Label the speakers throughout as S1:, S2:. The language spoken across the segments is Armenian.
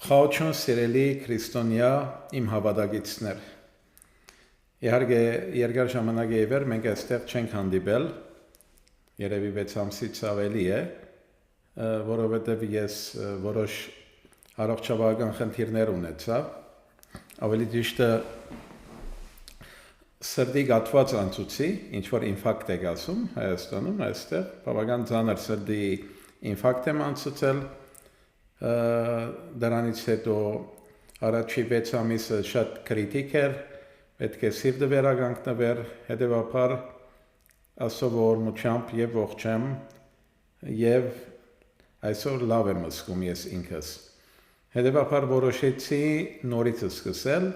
S1: Խաղաղություն սիրելի քրիստոնյա իմ հավատագիցներ։ Իհարկե երկար ժամանակ է եղել մենք այստեղ չենք հանդիպել, երևի 6 ամսից ավելի է, որովհետև ես որոշ առողջավարական խնդիրներ ունեցա, ավելի ճիշտը սրտի գաթված անցուցի, ինչ որ ինֆարկտ եք ասում Հայաստանում, այստեղ բավական ծանր սրտի ինֆարկտ եմ անցուցել, դրանից հետո առաջի 6 ամիսը շատ կրիտիկ էր, պետք է սիրտը վերականգնվեր, հետևաբար Աստծո ողորմությամբ եւ ողջ եմ եւ այսօր լավ եմ զգում ես ինքս։ Հետևաբար որոշեցի նորից սկսել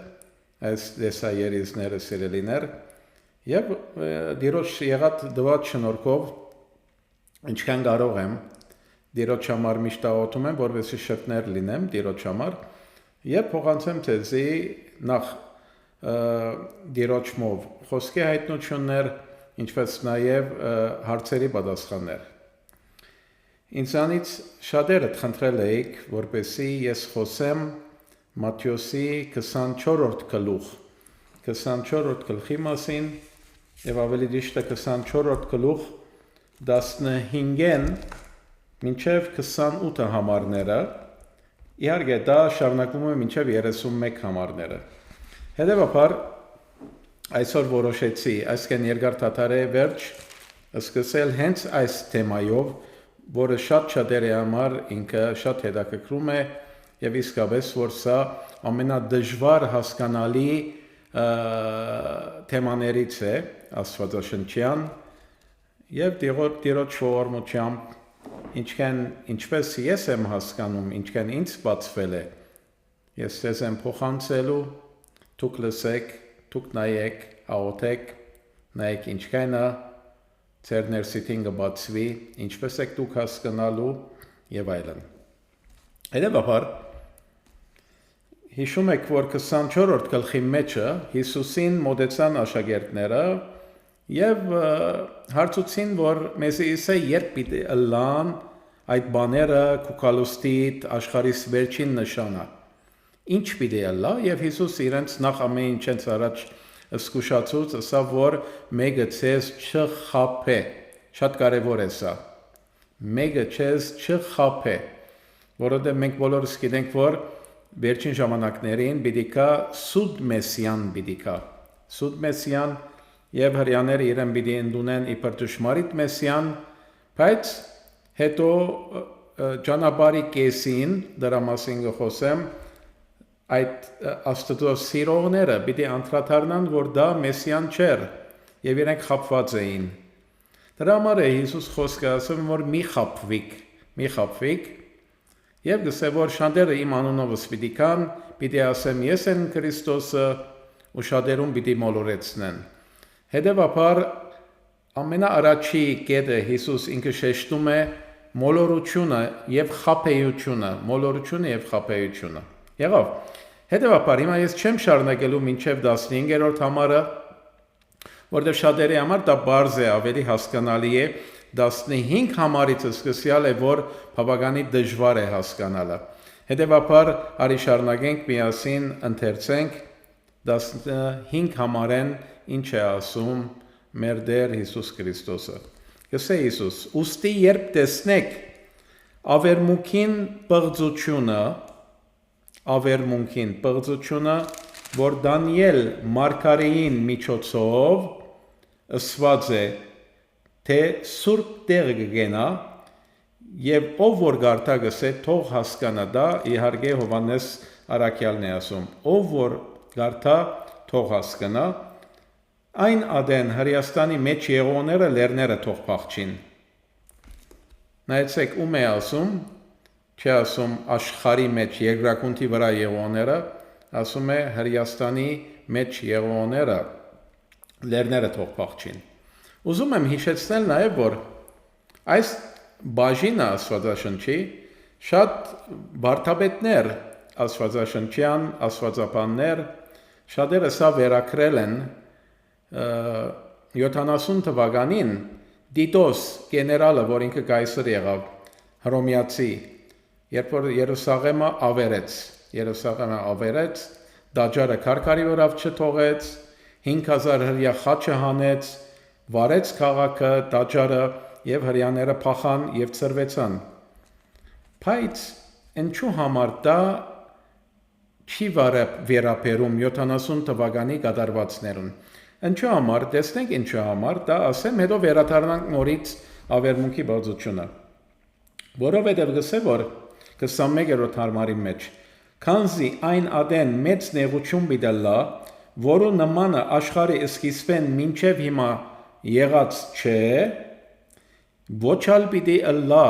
S1: այս դեսայերիզները սիրելիներ եւ դիրոջ եղած դված շնորհքով ինչքան կարող եմ դիրոջ համար միշտ աղոթում եմ, որովհետեւ շփներ լինեմ դիրոջ համար եւ փոխանցեմ թեզի նախ դիրոջմով խոսքի հայտնություններ, ինչպես նաեւ հարցերի պատասխաններ։ Ինձանից շատերը խնդրել եք, որպեսզի ես խոսեմ Մատթեոսի 24-րդ գլուխ, 24-րդ գլխի մասին եւ ավելի ճիշտ 24-րդ գլուխ 15-ն մինչև 28 համարները, իհարկե դա շարունակվում է մինչև 31 համարները։ Հետևաբար այսօր որոշեցի այսքան երկար թաթարի վերջ սկսել հենց այս թեմայով, որը շատ-շատերի համար ինքը շատ հետաքրքրում է եւ իսկապես որ սա ամենադժվար հասկանալի թեմաներից է աստվածաշնչյան եւ դիրոջ ողորմությամբ ինչպես ես եմ հասկանում, ինչքան ինձ բացվել է, ես ձեզ եմ փոխանցելու, դուք լսեք, դուք նայեք, աղոթեք, նայեք ինչքան է ձեր ներսիտին կբացվի, ինչպես եք դուք հասկանալու եւ այլն։ Հետևաբար հիշում եք, որ 24-րդ գլխի մեջը Հիսուսին մոտեցան աշակերտները եւ հարցուցին, որ մեզի իսե երբ պիտի ըլլան այդ բաները կուկալուստիտ աշխարհիս վերջին նշանը։ Ինչ պիտի ըլլա եւ Հիսուս իրենց նախ ամեն ինչից առաջ զսկուշացուց, ասա որ մեկը ցեզ չխափե։ Շատ կարեւոր է սա։ Մեկը ցեզ չխափե, որովհետեւ մենք բոլորս գիտենք, որ վերջին ժամանակներին պիտի կա սուտ մեսիան պիտի կա։ Սուտ մեսիան եւ հрьяաները իրեն պիտի ընդունեն իբր ճշմարիտ մեսիան, բայց հետո ճանապարհի կեսին դրա մասին խոսեմ, այդ աստծո սիրողները պիտի անդրադառնան, որ դա մեսիան չէր եւ իրենք խապված էին։ Դրա համար է Հիսուս խոսքը ասում, որ մի խապվիկ եւ գսե որ շատերը իմ անունովս պիտի կան, պիտի ասեմ ես եմ Քրիստոսը ու շատերուն պիտի մոլորեցնեն։ Հետևաբար ամենաառաջի կետը Հիսուս ինքը շեշտում է մոլորությունը եւ խաբեությունը։ Եղավ։ Հետևաբար հիմա ես չեմ շարունակելու մինչև 15-րդ համարը, որտեղ շատերի համար դա բարձ է, ավելի հասկանալի է, 15 համարից սկսյալ է, որ բավականին դժվար է հասկանալը։ Հետևաբար արի շարունակենք միասին ընթերցենք 15 համարեն ինչ է ասում մեր Տեր Հիսուս Քրիստոսը։ Գսե Հիսուս. «Ուստի երբ տեսնեք ավերմունքին պղծությունը, որ Դանիել մարգարեին միջոցով ասված է, թե սուրբ տեղ կգենա, եւ ով որ գարտա գսե թող հասկանա դա, իհարկե Հովհաննես առաքյալն է ասում, ով որ գարտա թող հասկանա, այն ադեն Հրեաստանի մեջ եղողները լեռները թող փախչին»։ Նայեցեք ում է ասում, չի ասում աշխարհի մեջ երկրակունթի վրա եղողները, ասում է Հրեաստանի մեջ եղողները լեռները թող փախչին։ Ուզում եմ հիշեցնել նաև, որ այս բաժինը աստվածաշնչի շատ վարդապետներ, աստվածաշնչյան, աստվածաբաններ, շատերը սա վերակրել են 70 թվականին Դիտոս գեներալը, որ ինքը կայսր եղավ, հռոմեացի, երբ որ Երուսաղեմը ավերեց, Երուսաղեմը ավերեց, դաջարը քարքարի վրավ չթողեց, 5000 հրյա խաչը հանեց, վարեց քաղաքը, դաջարը եւ հրյաները փախան եւ ծրվեցան։ Բայց ինչու համար դա չի վերապերում 70 թվականի կատարվածներուն։ Ինչու համար, տեսնենք ինչու համար, դա ասեմ, հետո վերադառնանք նորից ավերմունքի բացությունը։ Որովհետև գսե որ 21-րդ հարմարի մեջ քանզի այն ադեն մեծ նեղություն բիդալա, որը նմանը աշխարհի սկիզբեն մինչև հիմա եղած չէ, ոչալ պիտի ըլլա։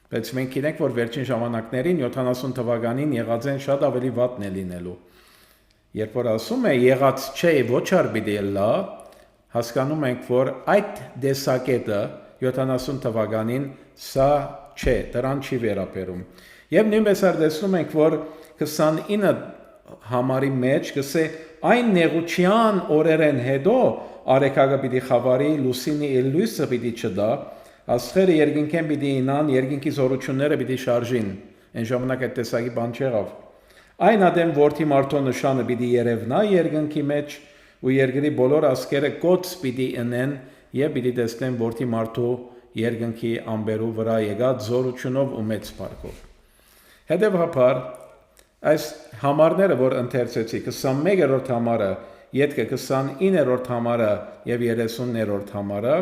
S1: Բայց մենք գիտենք, որ վերջին ժամանակներին 70 թվականին եղած են շատ ավելի վատն է լինելու։ Երբ որ ասում է եղած չէ, ոչար պիտի ըլլա, հասկանում ենք, որ այդ դեսակետը 70 թվականին սա չէ, դրան չի վերապերում։ Եվ նույնպես արդեցնում ենք, որ 29 համարի մեջ գսե այն նեղության օրերեն հետո արեքագը պիտի խավարի, լուսինի լույսը պիտի չդա, աստղերը երկինքեն պիտի ինան, երկինքի զորությունները պիտի շարժին։ Այն ժամանակ այդ տեսակի բան չեղավ։ Այն ադեմ որդի մարդու նշանը պիտի երևնա երկնքի մեջ ու երկրի բոլոր ազգերը կոց պիտի ընեն եւ պիտի տեսնեն որդի մարդու երկնքի ամբերու վրա եկած զորությունով ու մեծ փառքով։ Հետևաբար այս համարները, որ ընթերցեցի, 21-րդ համարը, ետքը 29-րդ համարը եւ 30-րդ համարը,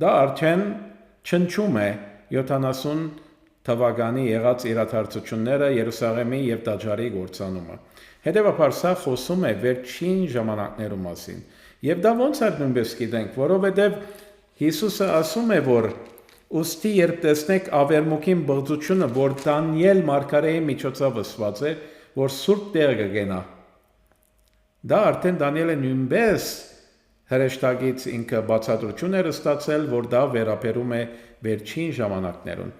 S1: դա արդեն չնչում է 70 թվականի եղած իրադարձությունները Երուսաղեմի եւ Դաջարի գործանումը։ Հետևաբար սա խոսում է վերջին ժամանակներու մասին։ Եվ դա ոնց է նույնպես գիտենք, որովհետեւ Հիսուսը ասում է, որ ուստի երբ տեսնեք ավերմուքին բղծությունը, որ Դանիել մարգարեի միջոցով ասված է, որ սուրբ տեղ կգենա։ Դա արդեն Դանիելը նույնպես հրեշտակից ինքը բացատրություն էր ստացել, որ դա վերապերում է վերջին ժամանակներուն։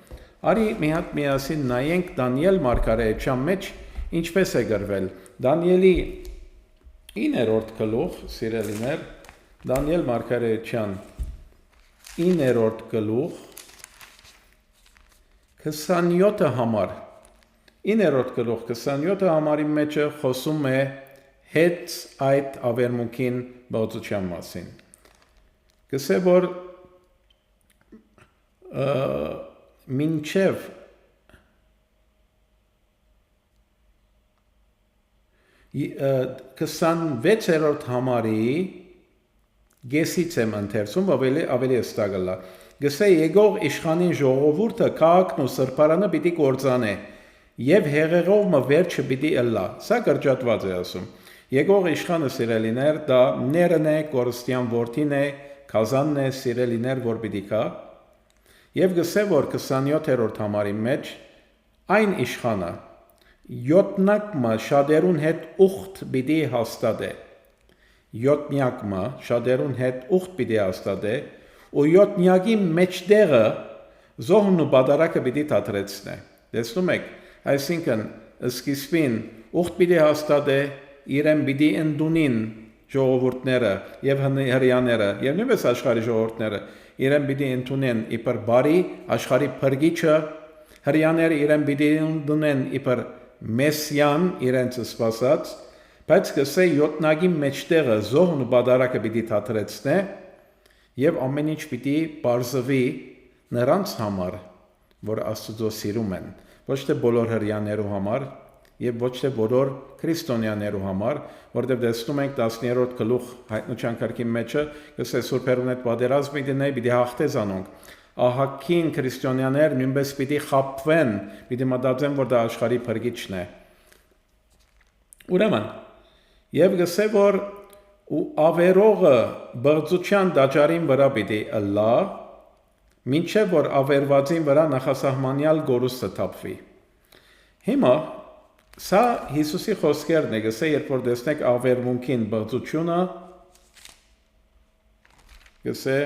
S1: Արի մի հատ միասին նայենք Դանիել մարգարեության մեջ ինչպես է գրվել։ Դանիելի 9-րդ գլուխ, սիրելիներ, Դանիել մարգարեության 9-րդ գլուխ 27 համար 9-րդ գլուխ 27 համարի մեջ խոսում է հետ այդ ավերմունքին բացության մասին։ Գսե որ մինչև 26-րդ համարի գեսից եմ ընթերցում, ավելի ստագլա։ Գսե եկող իշխանին ժողովուրդը քաղաքն ու սրբարանը պիտի կործանե եւ հեղեղով մը վերջը պիտի ըլլա։ Սա կրճատված է ասում։ Եկող իշխանը սիրելիներ, դա ներն է, կորստյան որդին է, քազանն է, սիրելիներ, որ պիտի կա։ Եվ գսե որ 27-րդ համարի մեջ այն իշխանը 7 շատերուն հետ ուխտ պիտի հաստատե։ 7 շատերուն հետ ուխտ պիտի հաստատե ու 7-ի մեջտեղը զոհն ու բադարակը պիտի թատրեցնե։ Տեսնում եք, այսինքն սկիզբին ուխտ պիտի հաստատե, իրեն պիտի ընդունին ժողովուրդները եւ հրյաները եւ նույնպես աշխարհի ժողովուրդները իրեն պիտի ընդունեն իբր բարի աշխարհի փրկիչը, հրյաները իրեն պիտի ընդունեն իբր մեսիան իրենց սպասած, բայց կսե 7-ի մեջտեղը զոհն ու բադարակը պիտի թատրեցնե եւ ամեն ինչ պիտի բարձվի նրանց համար, որ Աստծո սիրում են, ոչ թե բոլոր հրյաներու համար եւ ոչ թե բոլոր քրիստոնյաներու համար, որտեղ տեսնում ենք 10-րդ գլուխ հայտնության քարքի մեջը, գսե սուրբերուն հետ պատերազմ պիտի նայ, պիտի հաղթեզանոնք։ Ահակին քրիստոնյաներ նույնպես պիտի խապվեն, պիտի մտածեն, որ դա աշխարհի փրկիչն է։ Ուրեմն, եւ գսե որ ու ավերողը բղծության դաջարին վրա պիտի ըլլա, մինչև որ ավերվածին վրա նախասահմանյալ գորուստը թափվի։ Հիմա սա Հիսուսի խոսքերն է, գսե երբ որ տեսնեք ավերմունքին բղծությունը, գսե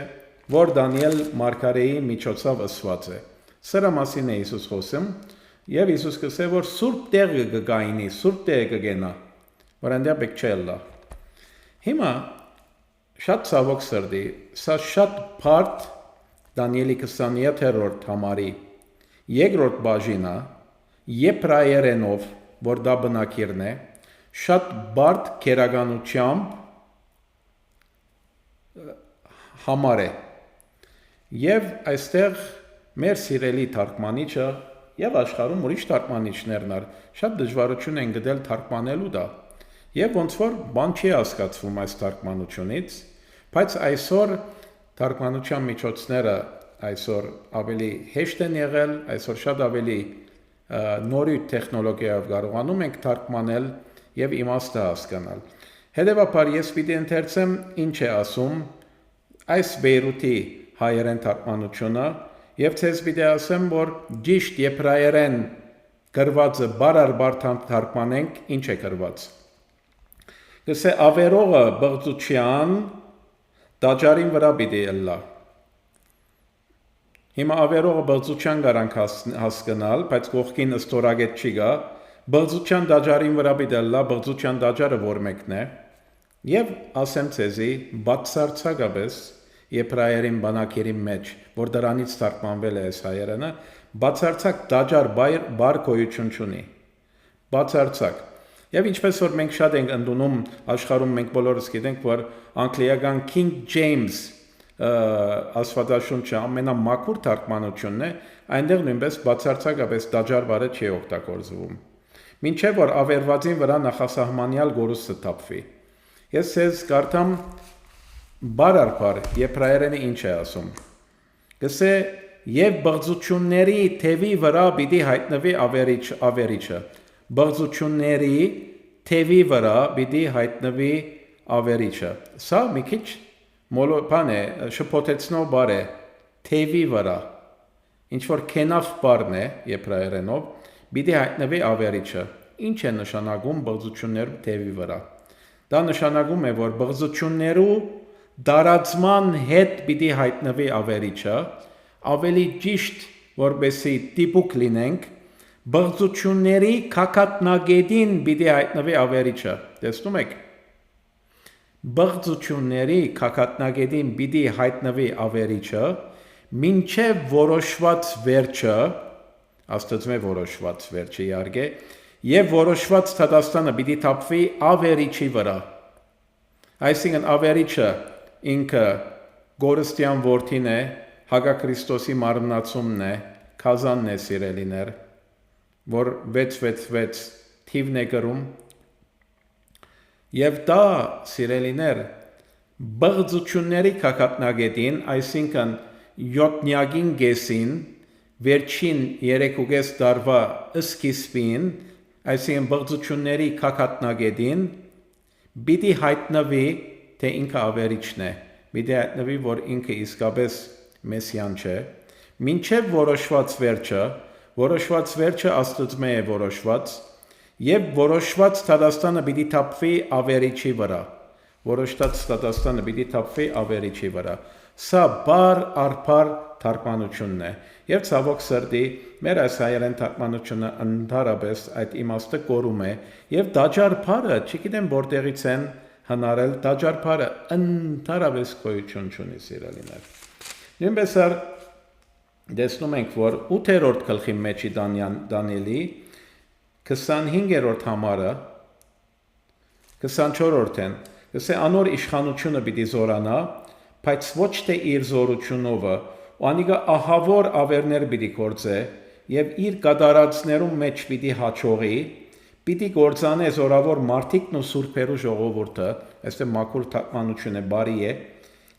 S1: որ Դանիել մարգարեի միջոցով ասված է։ Սրա մասին է Հիսուս խոսում, եւ Հիսուս գսե որ սուրբ տեղը կգայնի, սուրբ տեղը կգենա, որ այնտեղ պետք չէ լա։ Հիմա շատ ցավոք սրտի, սա շատ բարդ Դանիելի 27-րդ համարի երկրորդ բաժինը եբրայերենով որ դա բնակիրն է, շատ բարդ քերականությամբ համար է։ Եվ այստեղ մեր սիրելի թարգմանիչը եւ աշխարհում ուրիշ թարգմանիչներն ար շատ դժվարություն են գտել թարգմանելու դա։ Եվ ոնց որ բան չի հասկացվում այս թարգմանությունից, բայց այսօր թարգմանության միջոցները այսօր ավելի հեշտ են եղել, այսօր շատ ավելի նորույթ տեխնոլոգիայով կարողանում ենք թարգմանել եւ իմաստը հասկանալ։ Հետևաբար ես պիտի ընթերցեմ ինչ է ասում այս Բեյրութի հայերեն թարգմանությունը եւ ցես պիտի ասեմ, որ ճիշտ եբրայերեն գրվածը բարար թարգմանենք, ինչ է գրված։ Գսե ավերողը բղծության դաջարին վրա պիտի ըլլա։ Հիմա ավերողը բղծության garanք հասկանալ, բայց կողքին ստորագետ չի գա, բղծության դաջարին վրա պիտի ըլլա, բղծության դաջարը որ մեկն է, եւ ասեմ ցեզի բացարձակապես եբրայերեն բանակերի մեջ, որ դրանից թարգմանվել է այս հայերենը, բացարձակ դաջար բար գոյություն չունի։ Բացարձակ։ Եվ ինչպես որ մենք շատ ենք ընդունում աշխարհում մենք բոլորս գիտենք, որ անգլիական King James աստվածաշունչը ամենամաքուր թարգմանությունն է, այնտեղ նույնպես բացարձակապես դաջար բառը չի օգտագործվում։ Մինչև որ ավերվածին վրա նախասահմանյալ գորուսը թափվի։ Ես ցեզ կարդամ բարարբար եբրայերենը ինչ է ասում։ Գսե եւ բղծությունների թևի վրա պիտի հայտնվի ավերիչը։ Բղծությունների թևի վրա պիտի հայտնվի ավերիչը։ Սա մի քիչ մոլոպան է, շփոթեցնող բառ է, թևի վրա։ Ինչ որ քենավ բառն է եբրայերենով, պիտի հայտնվի ավերիչը։ Ինչ է նշանակում բղծությունների թևի վրա։ Դա նշանակում է, որ բղծություններու դարածման հետ պիտի հայտնվի ավերիչը, ավելի ճիշտ որբեսի տիպուկ լինենք, բղծությունների քակատնագետին պիտի հայտնվի ավերիչը։ Տեսնում եք։ Բղծությունների քակատնագետին պիտի հայտնվի ավերիչը, մինչև որոշված վերջը, աստծո որոշված վերջը իհարկե, եւ որոշված Թատաստանը պիտի թափվի ավերիչի վրա։ Այսինքն ավերիչը ինքը Գորստյան որդին է, Հակաքրիստոսի մարմնացումն է, քազանն է սիրելիներ, որ 666 թիվն է գրում, եւ դա սիրելիներ բղծությունների քակատնագետին, այսինքն յոտնյագին գեսին, վերջին 3.5 տարվա սկիզբին, այսինքն բղծությունների քակատնագետին, պիտի հայտնվի, թե ինքը ավերիչն է, պիտի հայտնվի, որ ինքը իսկապես մեսիան չէ, մինչև որոշված վերջը աստծո է որոշված, եւ որոշված Թատաստանը պիտի թափվի ավերիչի վրա, որոշված Թատաստանը պիտի թափվի ավերիչի վրա։ Սա բար արփար թարգմանությունն է, եւ ցավոք սրտի մեր այս հայերեն թարգմանությունը ընդհանրապես այդ իմաստը կորում է, եւ դաջար բառը, չգիտեմ որտեղից են հնարել, դաջար բառը ընդհանրապես գոյություն չունի սիրելիներ։ Նույնպես տեսնում ենք, որ 8-րդ գլխի մեջի Դանիելի 25-րդ համարը 24-րդն գսե անոր իշխանությունը պիտի զորանա, բայց ոչ թե իր զորությունով, անիկա ահավոր ավերներ պիտի գործե եւ իր կատարածներում մեջ պիտի հաճողի, պիտի գործանե զորավոր մարդիկն ու սուրբերու ժողովուրդը, այստեղ մաքուր թարգմանություն է, բարի է,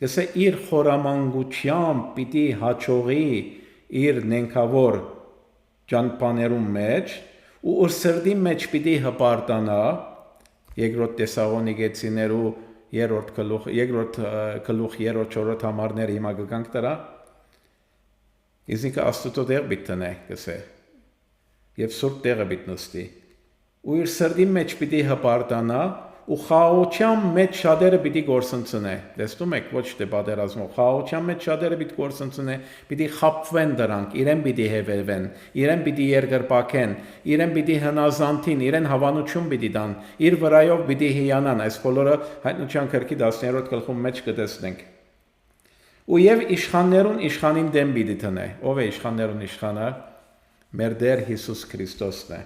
S1: գսե իր խորամանկությամբ պիտի հաճողի իր նենքավոր ճանապարհներում մեջ ու իր սրտի մեջ պիտի հպարտանա երկրորդ Թեսաղոնիկեցիներու երրորդ գլուխ 3-4 համարներ հիմա գանք դրա իզնիկը աստծո դեր բիտնե գսե եւ սուրբ տեղը բիտնստի ու իր սրտի մեջ պիտի հպարտանա ու խաղաղության մեջ շատերը պիտի գործընծնե տեսնում եք ոչ թե պատերազմով խաղաղության մեջ շատերը պիտի գործընծնե պիտի խապվեն դրանք իրեն պիտի հեվելվեն իրեն պիտի երկրպակեն իրեն պիտի հնազանդին իրեն հավանություն պիտի տան իր վրայով պիտի հիանան այս բոլորը հայտնության գրքի 10-րդ գլխում մեջ կտեսնենք ու եւ իշխաններուն իշխանին դեմ պիտի տնե ով է իշխաններուն իշխանը մեր Տեր Հիսուս Քրիստոսն է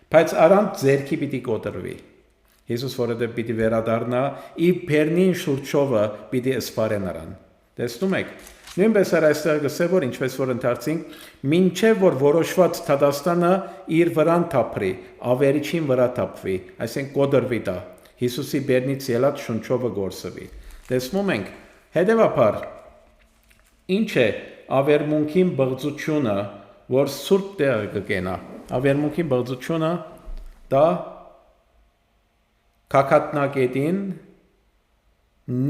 S1: Բայց առանց ձերքի պիտի կոտրվի։ Հիսուս որովհետև պիտի վերադառնա, իր բերնին շուրջովը պիտի սպարե նրան։ Տեսնում եք, նույնպես այստեղ գսե որ ինչպես որ ընթարցինք, մինչև որ որոշված Թադաստանը իր վրան թափրի, ավերիչին վրա թափվի, այսինքն կոտրվի դա։ Հիսուսի բերնից ելած շունչովը գործվի։ Տեսնում ենք, հետևաբար ինչ է ավերմունքին բղծությունը, որ սուրբ տեղը կգենա։ Ավերմունքին բղծությունը դա կակատնագետին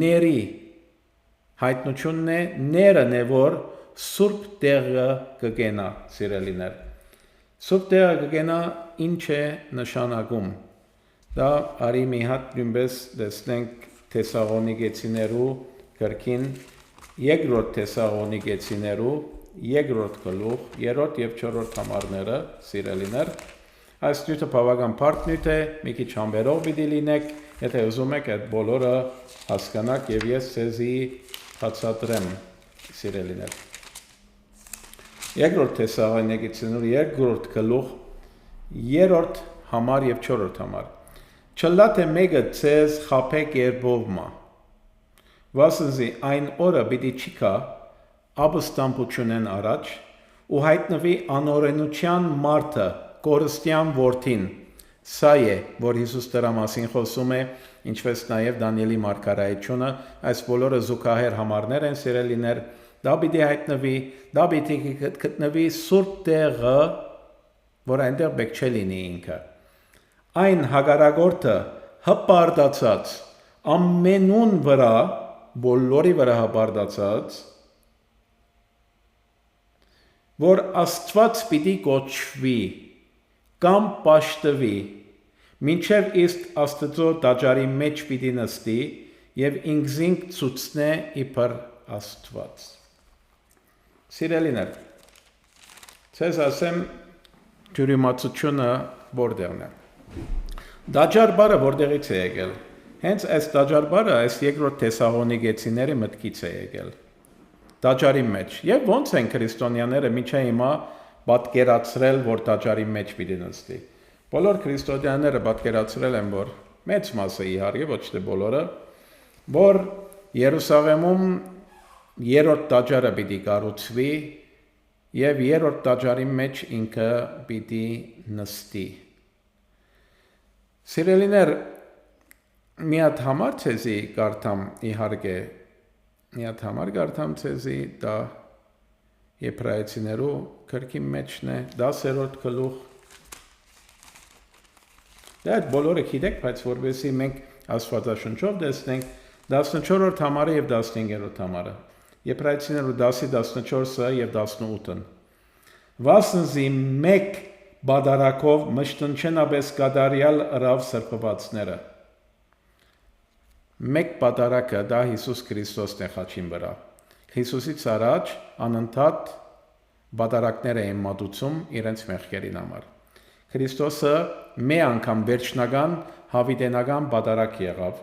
S1: ների հայտնությունն է, ներն է, որ սուրբ տեղը կգենա, սիրելիներ։ Սուրբ տեղը կգենա ինչ է նշանակում։ Դա արի մի հատ նույնպես տեսնենք Թեսաղոնիկեցիներու գրքին երկրորդ Թեսաղոնիկեցիներու երկրորդ գլուխ, երրորդ եւ չորրորդ համարները, սիրելիներ, այս նյութը բավական բարդ նյութ է, մի քիչ համբերող պիտի լինեք, եթե ուզում եք այդ բոլորը հասկանաք եւ ես ցեզի բացատրեմ, սիրելիներ։ Երկրորդ Թեսաղոնիկեցիներու երկրորդ գլուխ, երրորդ համար եւ չորրորդ համար։ Չլա թե մեկը ցեզ խափեք երբովմա։ Վասնզի այն օրը պիտի չկա ապստամբությունեն առաջ ու հայտնվի անօրենության մարդը կորստյան որդին սա է որ Հիսուս դրա մասին խոսում է ինչպես նաև Դանիելի մարգարեությունը այս բոլորը զուգահեռ համարներ են սիրելիներ դա պիտի հայտնվի դա պիտի գտնվի սուրբ տեղը որ այնտեղ պետք չէ լինի ինքը այն հագարագորտը հպարտացած ամենուն վրա բոլորի վրա հպարտացած որ Աստված պիտի կոչվի կամ պաշտվի մինչև իսկ Աստծո տաճարի մեջ պիտի նստի եւ ինքզինք ցուցնե իբր Աստված Սիրելիներ ցեզ ասեմ դյուրիմացությունը որտեղն է Տաճար բառը որտեղից է եկել հենց այս տաճար բառը այս երկրորդ Թեսաղոնիկեցիների մտքից է եկել Տաճարի մեջ եւ ոնց են քրիստոնյաները միջա հիմա պատկերացրել որ տաճարի մեջ պիտի նստի բոլոր քրիստոնյաները պատկերացրել են որ մեծ մասը իհարկե ոչ թե բոլորը որ Երուսաղեմում երրորդ տաճարը պիտի կառուցվի եւ երրորդ տաճարի մեջ ինքը պիտի նստի Սիրելիներ մի հատ համար ցեզի կարդամ իհարկե Մի հատ համար կարդամ ցեզի դա Եբրայեցիներու գրքի մեջն է 10-րդ գլուխ Դա բոլորը գիտեք, բայց որովհետեւ մենք Աստվածաշնչով տեսնենք 14-րդ համարը եւ 15-րդ համարը Եբրայեցիներու 10-ի 14-ը եւ 18-ն Վասնզի մեկ բադարակով մշտնչենաբես կատարյալ ռավ սրբվածները Մեկ պատարակը դա Հիսուս Քրիստոսն է խաչին վրա։ Հիսուսից առաջ անընդհատ պատարակներ էին մատուցում իրենց մեղքերին համար։ Քրիստոսը մի անգամ վերջնական հավիտենական պատարակ եղավ։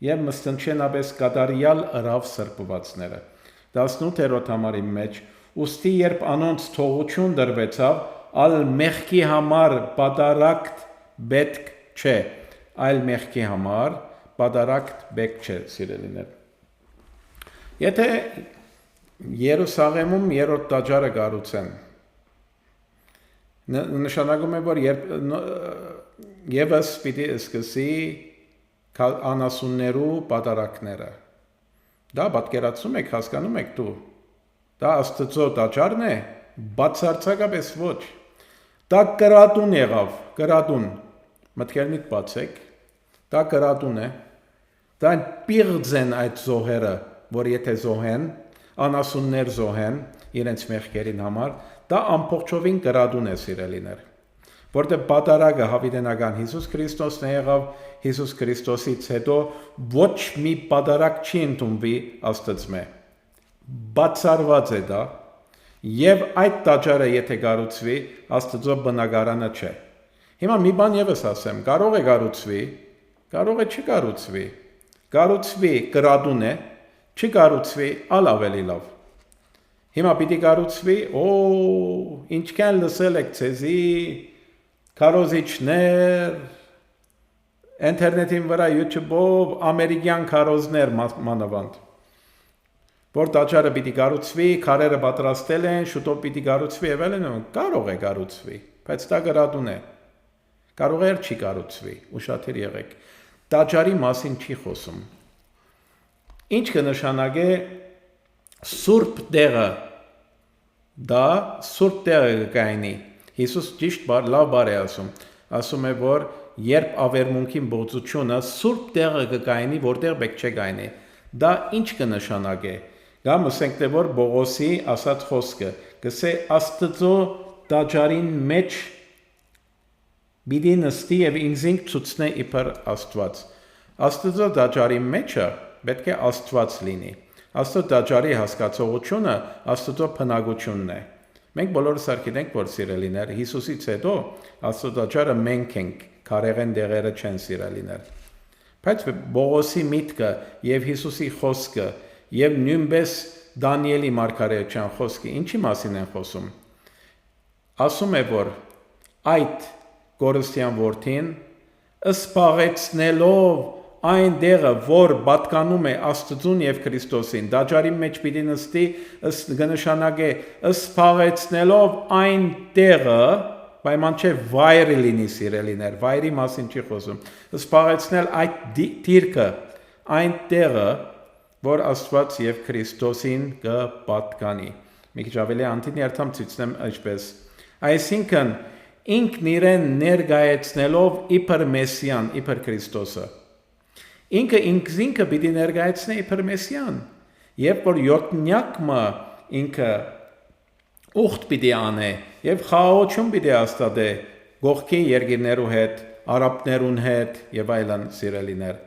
S1: Եվ մստնչենաբես կատարյալ ռավ սրբվածները։ 18-րդ համարի մեջ ուստի երբ անոնց թողություն դրվեցավ, ալ մեղքի համար պատարակ պետք չէ, այլ մեղքի համար Պատարակ բեք չէ, սիրելիներ։ Եթե Երուսաղեմում երրորդ տաճարը կառուցեն, նշանակում է, որ եւս պիտի սկսի անասուններու պատարակները։ Դա պատկերացնում եք, հասկանում եք դու։ Դա Աստծո տաճարն է, բացարձակապես ոչ։ Դա կրատուն եղավ, կրատուն։ Մտքերնիդ բացեք։ Դա կրատուն է։ Դա պիղծ են այդ զոհերը, որ եթե զոհեն, անասուններ զոհեն իրենց մեղքերին համար, դա ամբողջովին կրատուն է սիրելիներ։ Որտեղ պատարագը հավիտենական Հիսուս Քրիստոսն է եղավ, Հիսուս Քրիստոսից հետո ոչ մի պատարակ չի ընդունվի Աստծմե։ Բացառված է դա, եւ այդ տաճարը եթե կառուցվի, Աստծո բնակարանը չէ։ Հիմա մի բան եւս ասեմ, կարող է կառուցվի, կարող է չկառուցվի։ Կառուցվի կրադուն է, չկառուցվի ալ ավելի լավ։ Հիմա պիտի կառուցվի, ինչքան լսել եք ցեզի, քարոզիչներ, ինտերնետին վրա YouTube-ով ամերիկյան քարոզներ մանավանդ, որ տաճարը պիտի կառուցվի, քարերը պատրաստել են, շուտով պիտի կառուցվի, եւ այլն, կարող է կառուցվի, բայց դա գրադուն է։ Կարող է չի կառուցվի, ուշադիր եղեք։ Տաճարի մասին չի խոսում։ Ինչ կնշանակե սուրբ տեղը, դա սուրբ տեղը կայնի։ Հիսուս ճիշտ լավ բառ է ասում է, որ երբ ավերմունքին բոցությունը սուրբ տեղը կայնի, որտեղ պետք չէ կայնի։ Դա ինչ կնշանակե։ Կամ ասենք թե որ Բողոսի ասած խոսքը, գսե Աստծո տաճարին մեջ Բիդի նստի եւ ինքնին ցուցնե իբր Աստված։ Աստծո տաճարի մեջը պետք է Աստված լինի։ Աստծո տաճարի հասկացողությունը Աստծո բնակությունն է։ Մենք բոլորս գիտենք, որ սիրելիներ, Հիսուսից հետո Աստծո տաճարը մենք ենք, քարեղեն դեղերը չեն սիրելիներ։ Բայց Բողոսի միտքը եւ Հիսուսի խոսքը եւ նույնպես Դանիելի մարգարեության խոսքը ինչի մասին են խոսում։ Ասում է, որ այդ Գորստյան որդին սպաղեցնելով այն դեղը, որ պատկանում է Աստծուն եւ Քրիստոսին, տաճարի մեջ պիտի նստի, կնշանակե սպաղեցնելով այն դեղը, պայման չէ վայրը լինի սիրելիներ, վայրի մասին չի խոսում, սպաղեցնել այդ դիրքը, այն տեղը, որ Աստված եւ Քրիստոսին կպատկանի։ Մի քիչ ավելի անտին երթամ ցույցնեմ այսպես։ Այսինքն ինքն իրեն ներկայացնելով իբր Մեսիան, իբր Քրիստոսը։ Ինքը ինքը պիտի ներկայացնի իբր Մեսիան, երբ որ յոթնյակը ինքը ուխտ պիտի անե եւ խաղաղություն պիտի աստատե գողքի երկիրներու հետ, արաբներուն հետ եւ այլն սիրելիներ։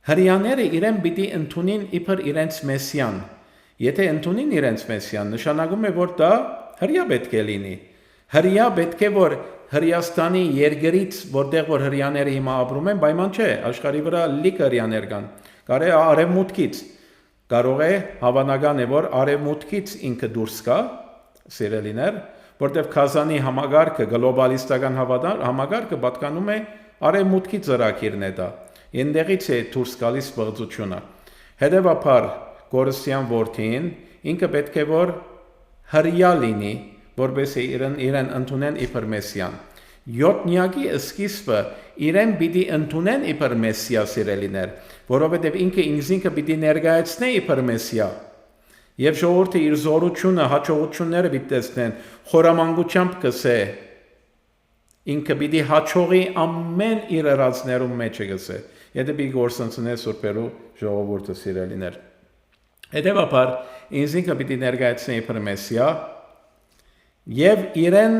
S1: Հրյաները իրեն պիտի ընդունին իբր իրենց Մեսիան։ Եթե ընդունին իրենց Մեսիան, նշանակում է, որ դա հրյա պետք է լինի։ Հրյա պետք է, որ Հրյաստանի երկրից, որտեղ որ հրյաները հիմա ապրում են, պայման չէ, աշխարհի վրա լիք հրյաներ կան։ Կարող է արևմուտքից, կարող է հավանական է, որ արևմուտքից ինքը դուրս գա, սիրելիներ, որտեղ Կազանի համագարկը, գլոբալիստական համագարկը պատկանում է արևմուտքի ծրագիրն է դա։ Այնտեղից է դուրս գալիս բղծությունը։ Հետևաբար Գորստյան որդին ինքը պետք է որ հրյա լինի, որպեսզի իրեն ընդունեն իբր Մեսիան։ Յոթնյակի սկիզբը իրեն պիտի ընդունեն իբր Մեսիա սիրելիներ, որովհետև ինքը ինքնին պիտի ներկայացնե իբր Մեսիա։ Եվ ժողովուրդը իր զորությունը, հաջողությունները պիտի տեսնեն, խորամանկությամբ կսե։ Ինքը պիտի հաջողի ամեն իր արածներում մեջ գսե։ Եթե պիտի գործընծնե սուրբերու ժողովուրդը սիրելիներ։ Հետևաբար ինքնին պիտի ներկայացնե իբր Մեսիա եւ իրեն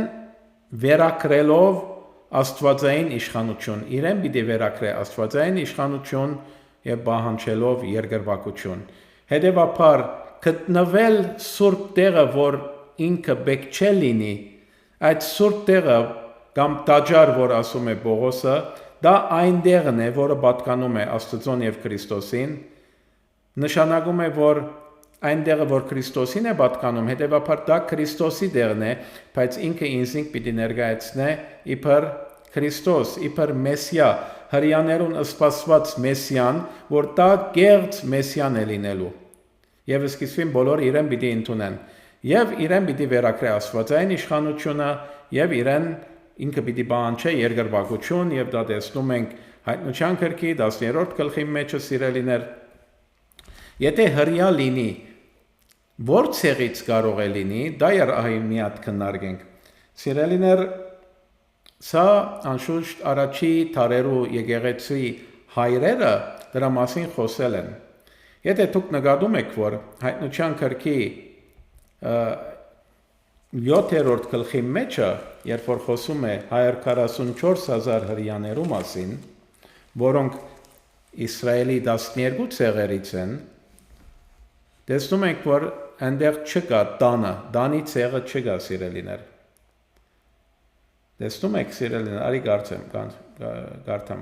S1: վերակրելով աստվածային իշխանություն, իրեն պիտի վերակրե աստվածային իշխանություն եւ պահանջելով երկրպագություն։ Հետևաբար գտնվել սուրբ տեղը, որ ինքը պետք չէ լինի, այդ սուրբ տեղը կամ տաճար, որ ասում է Պողոսը, դա այն տեղն է, որը պատկանում է Աստծուն եւ Քրիստոսին, նշանակում է, որ այն տեղը, որ Քրիստոսին է պատկանում, հետևաբար դա Քրիստոսի տեղն է, բայց ինքը ինքնին պիտի ներկայացնե իբր Քրիստոս, իբր Մեսիա, հրյաներուն սպասված Մեսիան, որ դա կեղծ Մեսիան է լինելու։ Եվ սկիզբին բոլորը իրեն պիտի ընդունեն, եւ իրեն պիտի վերակրե աստվածային իշխանությունը, եւ իրեն ինքը պիտի պահանջի երկրպագություն, եւ դա տեսնում ենք Հայտնության գրքի 10-րդ գլխի մեջը սիրելիներ։ Եթե հրյա լինի, որ ցեղից կարող է լինի, դա մի հատ քննարկենք։ Սիրելիներ, սա անշուշտ առաջի թարերու եկեղեցի հայրերը դրա մասին խոսել են։ Եթե դուք նկատում եք, որ Հայտնության գրքի 7-րդ գլխի մեջը, երբ որ խոսում է 144,000 հրյաներու մասին, որոնք Իսրայելի 12 ցեղերից են, տեսնում ենք, որ այնտեղ չկա Դանի ցեղը չկա սիրելիներ։ Տեսնում եք սիրելիներ, արի կարդամ։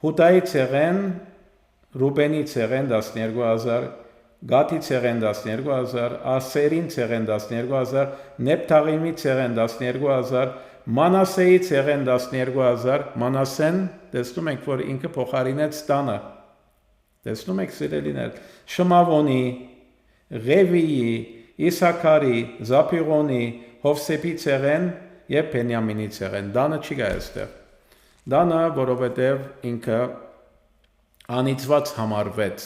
S1: Հուդայի ցեղեն, Ռուբենի ցեղեն 12,000, Գադի ցեղեն 12,000, Ասերին ցեղեն 12,000, Նեփթաղիմի ցեղեն 12,000, Մանասեից եղեն 12,000, Մանասեն, տեսնում ենք, որ ինքը փոխարինեց տանը, տեսնում եք սիրելիներ, Շմավոնի, Ղևիի, Իսաքարի, Զափիղոնի, Հովսեփից եղեն եւ Բենյամինից եղեն, Դանը չի գա այստեղ, Դանը, որովհետեւ ինքը անիծված համարվեց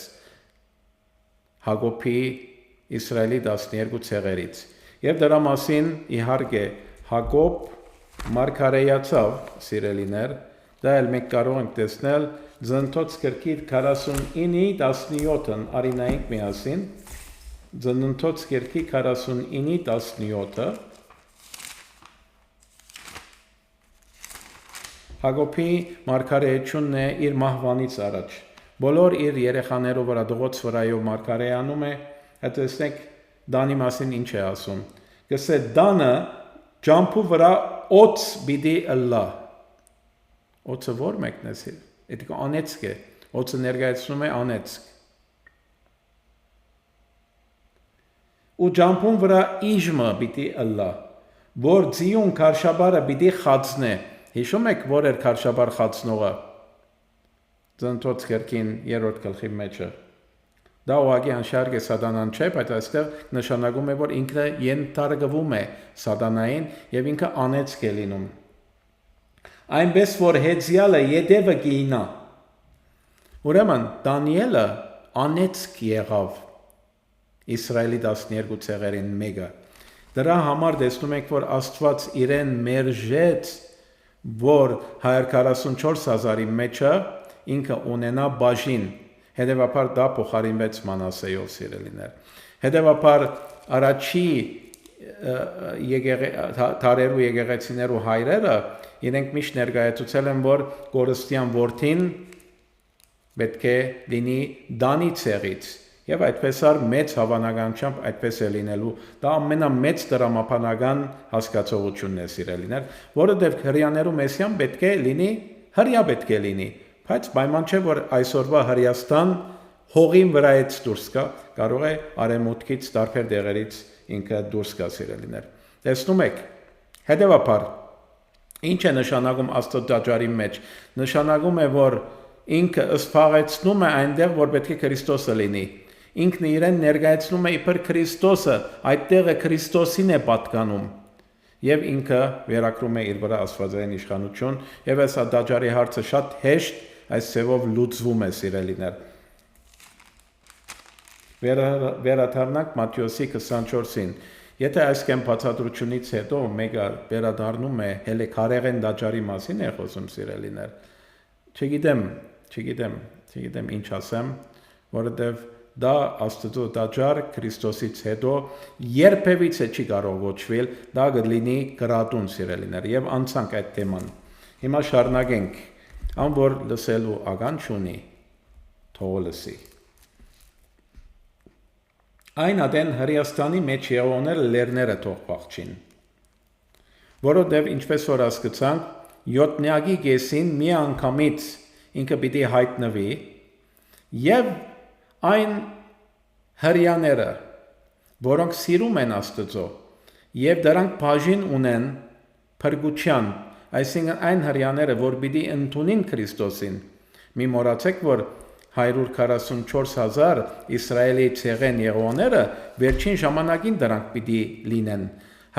S1: Հակոբի Իսրայելի 12 ցեղերից եւ դրա մասին իհարկե Հակոբ մարգարեյացավ սիրելիներ դա էլ մենք կարող ենք տեսնել Ծննդոց գրքի 49-ի 17-ն արինայինք միասին Ծննդոց գրքի 49-ի 17-ը Հակոբի մարգարեությունն է իր մահվանից առաջ Բոլոր իր երեխաներով վրա դողոց վրայով մարգարեանում է, հետեսնեք Դանի մասին ինչ է ասում։ Գսե Դանը ջամփու վրա օծ բիդի ըլլա։ Օծը որ մեկն է սիր։ Դա անեցք է։ Օծը ներկայացնում է անեցք։ Ու ջամփուն վրա իժմը բիդի ըլլա, որ ձիուն քարշաբարը բիդի խածնե։ Հիշում եք որ էր քարշաբար խածնողը։ Ծննդոց գրքին 3-րդ գլխի մեջը դա ուղղակի անշարժ է սատանան չէ, բայց այստեղ նշանակում է որ ինքը ենթարկվում է սատանային եւ ինքը անեցք է լինում այնպես որ հեծյալը յետևը գինա ուրեմն Դանիելը անեցք եղավ Իսրայելի 12 ցեղերին մեկը դրա համար տեսնում եք որ Աստված իրեն մերժեց որ 144,000-ի մեջը ինքը ունենա բաժին հետևաբար դա փոխարինվեց Մանասեյով սիրելիներ հետևաբար առաջի թարերու եկեղեցիներու հայրերը իրենք միշտ ներկայացուցել են որ կորստյան որդին պետք է լինի Դանի ցեղից եւ այդպես ar մեծ հավանականությամբ այդպես է լինելու դա ամենամեծ դրամապանական հասկացողությունն է սիրելիներ որովհետեւ հрьяաներու մեսիան պետք է լինի հрья պետք է լինի բայց պայման չէ որ այսօրվա Հրեաստան հողին վրայից դուրս գա կարող է արևմուտքից տարբեր դեղերից ինքը դուրս գա սիրելիներ տեսնում եք հետեւաբար ինչ է նշանակում Աստծո մեջ նշանակում է որ ինքը սփաղեցնում է այնտեղ որ պետք է Քրիստոսը լինի ինքն իրեն ներկայացնում է իբր Քրիստոսը այդտեղը Քրիստոսին է պատկանում եւ ինքը վերակրում է իր վրա աստվածային իշխանություն եւ այս դաջարի հարցը շատ հեշտ այս ծևով լուծվում է սիրելիներ վերադառնանք Մատթեոսի 24-ին եթե այս կեմ բացատրությունից հետո մեկը վերադառնում է հենց քարեղեն դաջարի մասին է խոսում սիրելիներ չգիտեմ ինչ ասեմ որովհետեւ դա Աստծո դաջար Քրիստոսից հետո երբևիցե չի կարող ոչվել դա կլինի գրատուն սիրելիներ եւ անցանք այդ թեման հիմա շարունակենք ան որ լսելու ական չունի թող լսի այն ադեն Հրեաստանի մեջ եղողները լերները թող փախչին որովհետեւ ինչպես որ հասկացանք 7-նյակի գեսին մի անգամից ինքը պիտի հայտնվի եւ այն հрьяաները որոնք սիրում են Աստծո եւ դրանք բաժին ունեն փրկության այսինքն այն հрьяաները որ պիտի ընդունին Քրիստոսին մի մոռացեք որ 144,000 Իսրայելի ցեղեն եղողները վերջին ժամանակին դրանք պիտի լինեն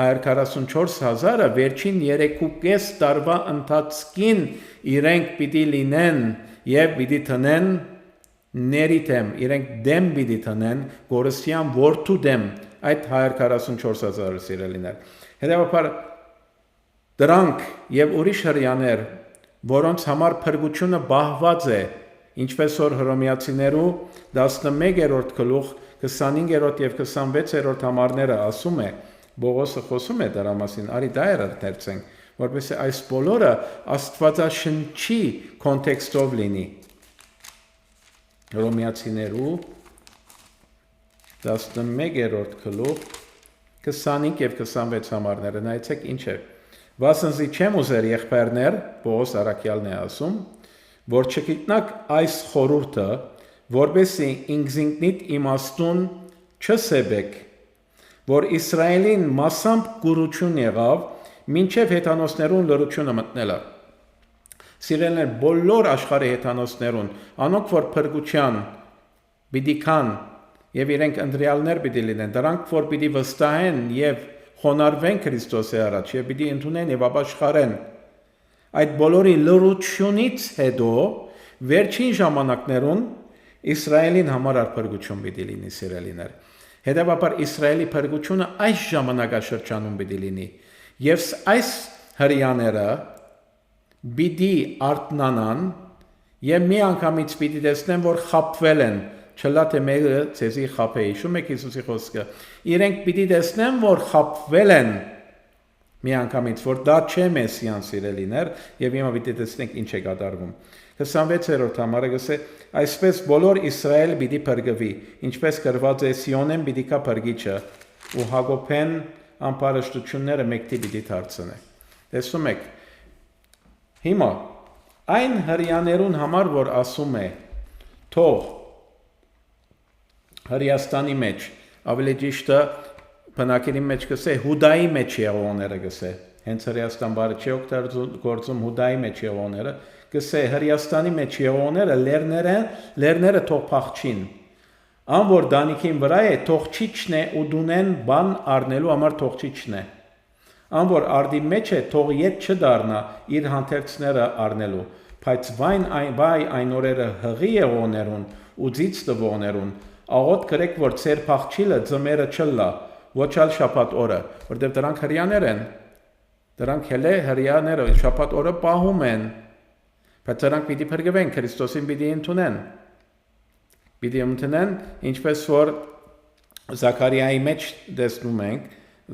S1: 144,000-ը վերջին 3.5 տարվա ընթացքին իրենք պիտի լինեն եւ պիտի տնեն ներիթեմ իրենք դեմ պիտի տնեն գորստյան որդու դեմ այդ 144,000 սիրելիներ հետեւաբար դրանք եւ ուրիշ հрьяաներ որոնց համար փրկությունը բահված է ինչպես որ հռոմեացիներու 11-րդ գլուխ 25-րդ եւ 26-րդ համարները ասում է Բողոսը խոսում է դրա մասին արի դա երթերցենք որովհետեւ այս բոլորը աստվածաշնչի կոնտեքստով լինի Հռոմեացիներու 11-րդ գլուխ 25 եւ 26 համարները նայեցեք ինչ է Վասնզի չեմ ուզեր եղբայրներ Պողոս Արաքյալն է ասում որ չգիտնաք այս խորհուրդը որբեսի ինքզինքնիդ իմաստուն չսեբեք որ Իսրայելին մասամբ գուրություն եղավ մինչև հեթանոսներուն լրությունը մտնելը։ Սիրելիներ, բոլոր աշխարհի հեթանոսներուն, անոնք որ փրկության պիտի կան եւ իրենք ընտրյալներ պիտի լինեն, դրանք որ պիտի վստահեն եւ խոնարհվեն Քրիստոսի առաջ եւ պիտի ընդունեն եւ ապաշխարեն։ Այդ բոլորի լրությունից հետո վերջին ժամանակներուն Իսրայելին համար փրկություն պիտի լինի, սիրելիներ։ Հետևաբար Իսրայելի փրկությունը այս ժամանակաշրջանում պիտի լինի եւ այս հрьяաները պիտի արտնանան եւ մի անգամից պիտի տեսնեն, որ խապվել են, չլա թե մեկը ցեզի խապե, հիշում եք Հիսուսի խոսքը։ Իրենք պիտի տեսնեն, որ խապվել են մի անգամից, որ դա չէ Մեսիան, սիրելիներ, եւ հիմա պիտի տեսնենք ինչ է կատարվում։ 26-րդ համարը գսե այսպես բոլոր Իսրայել պիտի փրկվի, ինչպես գրված է Սիոնեն պիտի կա փրկիչը, ու Հակոբեն ամբարշտությունները մեկտի պիտի դարձնե։ Տեսնում եք, հիմա այն հрьяաներուն համար, որ ասում է թող Հրեաստանի մեջ, ավելի ճիշտը բնակելի մեջ գսե Հուդայի մեջ եղողները գսե, հենց Հրեաստան բառը չի օգտագործում Հուդայի մեջ եղողները, գսե Հրեաստանի մեջ եղողները լերները թող փախչին, ան որ դանիքին վրա է թողչիչն է ու դունեն բան առնելու համար թողչիչն է, ան որ արդի մեջ է թող ետ չդառնա իր հանդերձները առնելու, բայց վայ այն օրերը հղի եղողներուն ու ձից տվողներուն աղոտ գրեք, որ ծեր փախչիլը ձմերը չլա, ոչ ալ շաբաթ օրը, որտեղ դրանք հрьяաներ են, դրանք հենց հрьяաները շաբաթ օրը պահում են, բայց դրանք պիտի փրկվեն, Քրիստոսին պիտի ընդունեն, ինչպես որ Զաքարիայի մեջ տեսնում ենք,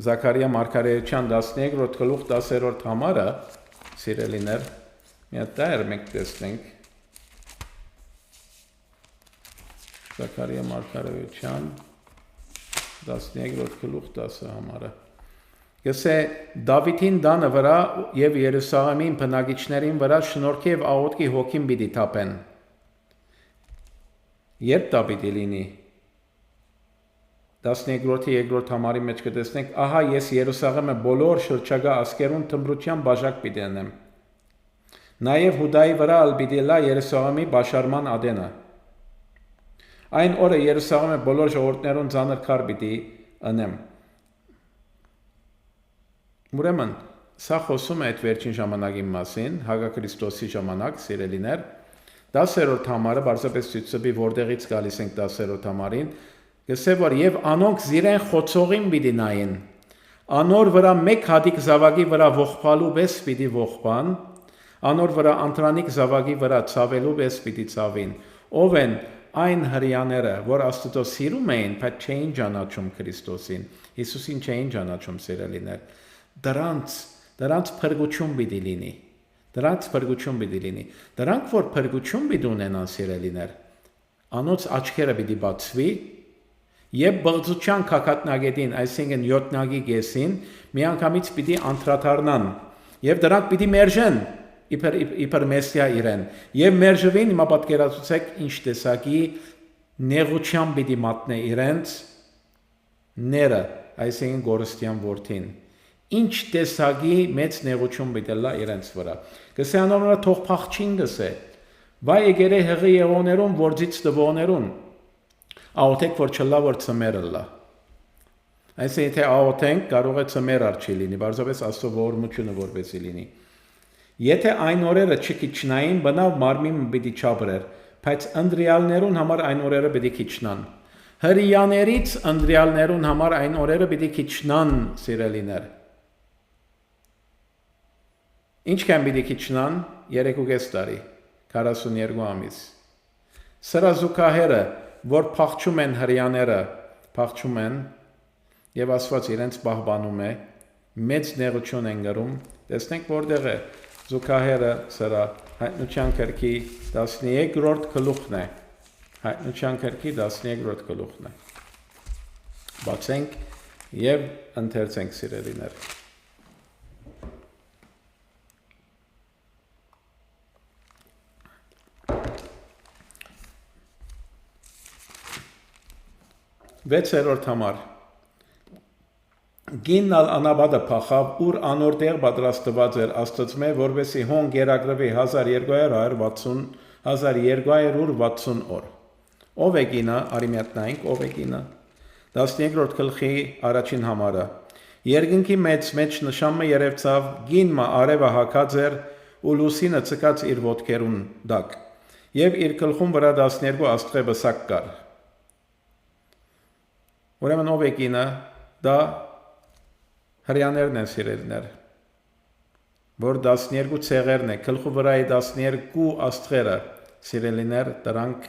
S1: Զաքարիա մարգարեության 13-րդ գլուխ 10-րդ համարը, սիրելիներ, մի հատ դայր մենք տեսնենք, Զաքարիա մարգարեության 13-րդ գլուխ 10 համարը։ Գսե Դավիթին դանը վրա եւ Երուսաղեմին բնակիչներին վրա շնորհքի եւ աղոթքի հոգին պիտի թափեն։ Երբ դա պիտի լինի։ 12-րդի 2-րդ համարի մեջ կտեսնենք, ահա ես Երուսաղեմը բոլոր շրջակա ազգերուն թմբրության բաժակ պիտի անեմ։ Նաեւ Հուդայի վրա ալ պիտի լա Երուսաղեմի բաշարման ադենը։ Այն օրը Երուսաղեմը բոլոր ժողովուրդներուն ծանր քար պիտի անեմ։ Ուրեմն, սա խոսում է այդ վերջին ժամանակի մասին, Հակաքրիստոսի ժամանակ, սիրելիներ, 10-րդ համարը բարձրապես ցույց տվի, որտեղից գալիս ենք 10-րդ համարին, գսե որ եւ անոնք զիրեն խոցողին պիտի նային, անոր վրա մեկ հատիկ զավակի վրա ողբալու պես պիտի ողբան, անոր վրա անտրանիկ զավակի վրա ցավելու պես պիտի ցավին, ով են այն հрьяաները, որ Աստծո սիրում էին, բայց չէին ճանաչում Քրիստոսին, Հիսուսին չէին ճանաչում, սիրելիներ, դրանց փրկություն պիտի լինի, դրանք որ փրկություն պիտի ունենան, սիրելիներ, անոնց աչքերը պիտի բացվի, եւ բղծության քակատնագետին, այսինքն յոթնագի գեսին, միանգամից պիտի անդրադառնան, եւ դրանք պիտի մերժեն իբր Մեսիա իրեն, եւ մերժվին, հիմա պատկերացուցեք ինչ տեսակի նեղության պիտի մատնե իրենց ները, այսինքն գորստյան որդին, ինչ տեսակի մեծ նեղություն պիտի լա իրենց վրա, գսե անոնը թող փախչին գսե, վայ եկերե հղի եղողներուն, որձից տվողներուն, աղոթեք, որ չլա, որ ծմերը լա, այսինքն թե աղոթենք, կարող է ծմեր արջի լինի, բարձրապես Աստծո ողորմությունը որպեսզի լինի, Եթե այն օրերը չքիչնային, բնավ մարմին պիտի չաբրեր, բայց ընտրյալներուն համար այն օրերը պիտի քիչնան։ Հրեաներից ընտրյալներուն համար այն օրերը պիտի քիչնան, սիրելիներ։ Ինչքան պիտի քիչնան 3.5 տարի, 42 ամիս։ Սրա զուգահեռը, որ փախչում են հրեաները, փախչում են եւ Աստված իրենց պահպանում է, մեծ նեղություն են գրում, տեսնենք որտեղ է Զուգահեռը սրա հայտնության գրքի 13-րդ գլուխն է, հայտնության գրքի 13-րդ գլուխն է, բացենք եւ ընթերցենք, սիրելիներ, Վեցերորդ համար Գինն անաբադը փախավ, ուր անոր տեղ պատրաստված էր Աստծմե, որովհետեւ հոն գերագրվի 1260 օր։ Ով է գինը, արիմյատնայինք, ով է գինը։ 12-րդ գլխի առաջին համարը։ Երկնքի մեջ նշանը երևցավ, գինը արևը հակած էր ու լուսինը ցկած իր ոտքերուն դակ։ Եվ իր գլխում վրա 12 աստղե բսակ կար։ Ուրեմն ով է գինը, դա հрьяաներն են սիրելիներ, որ 12 ցեղերն է, գլխու վրայի 12 աստղերը սիրելիներ, դրանք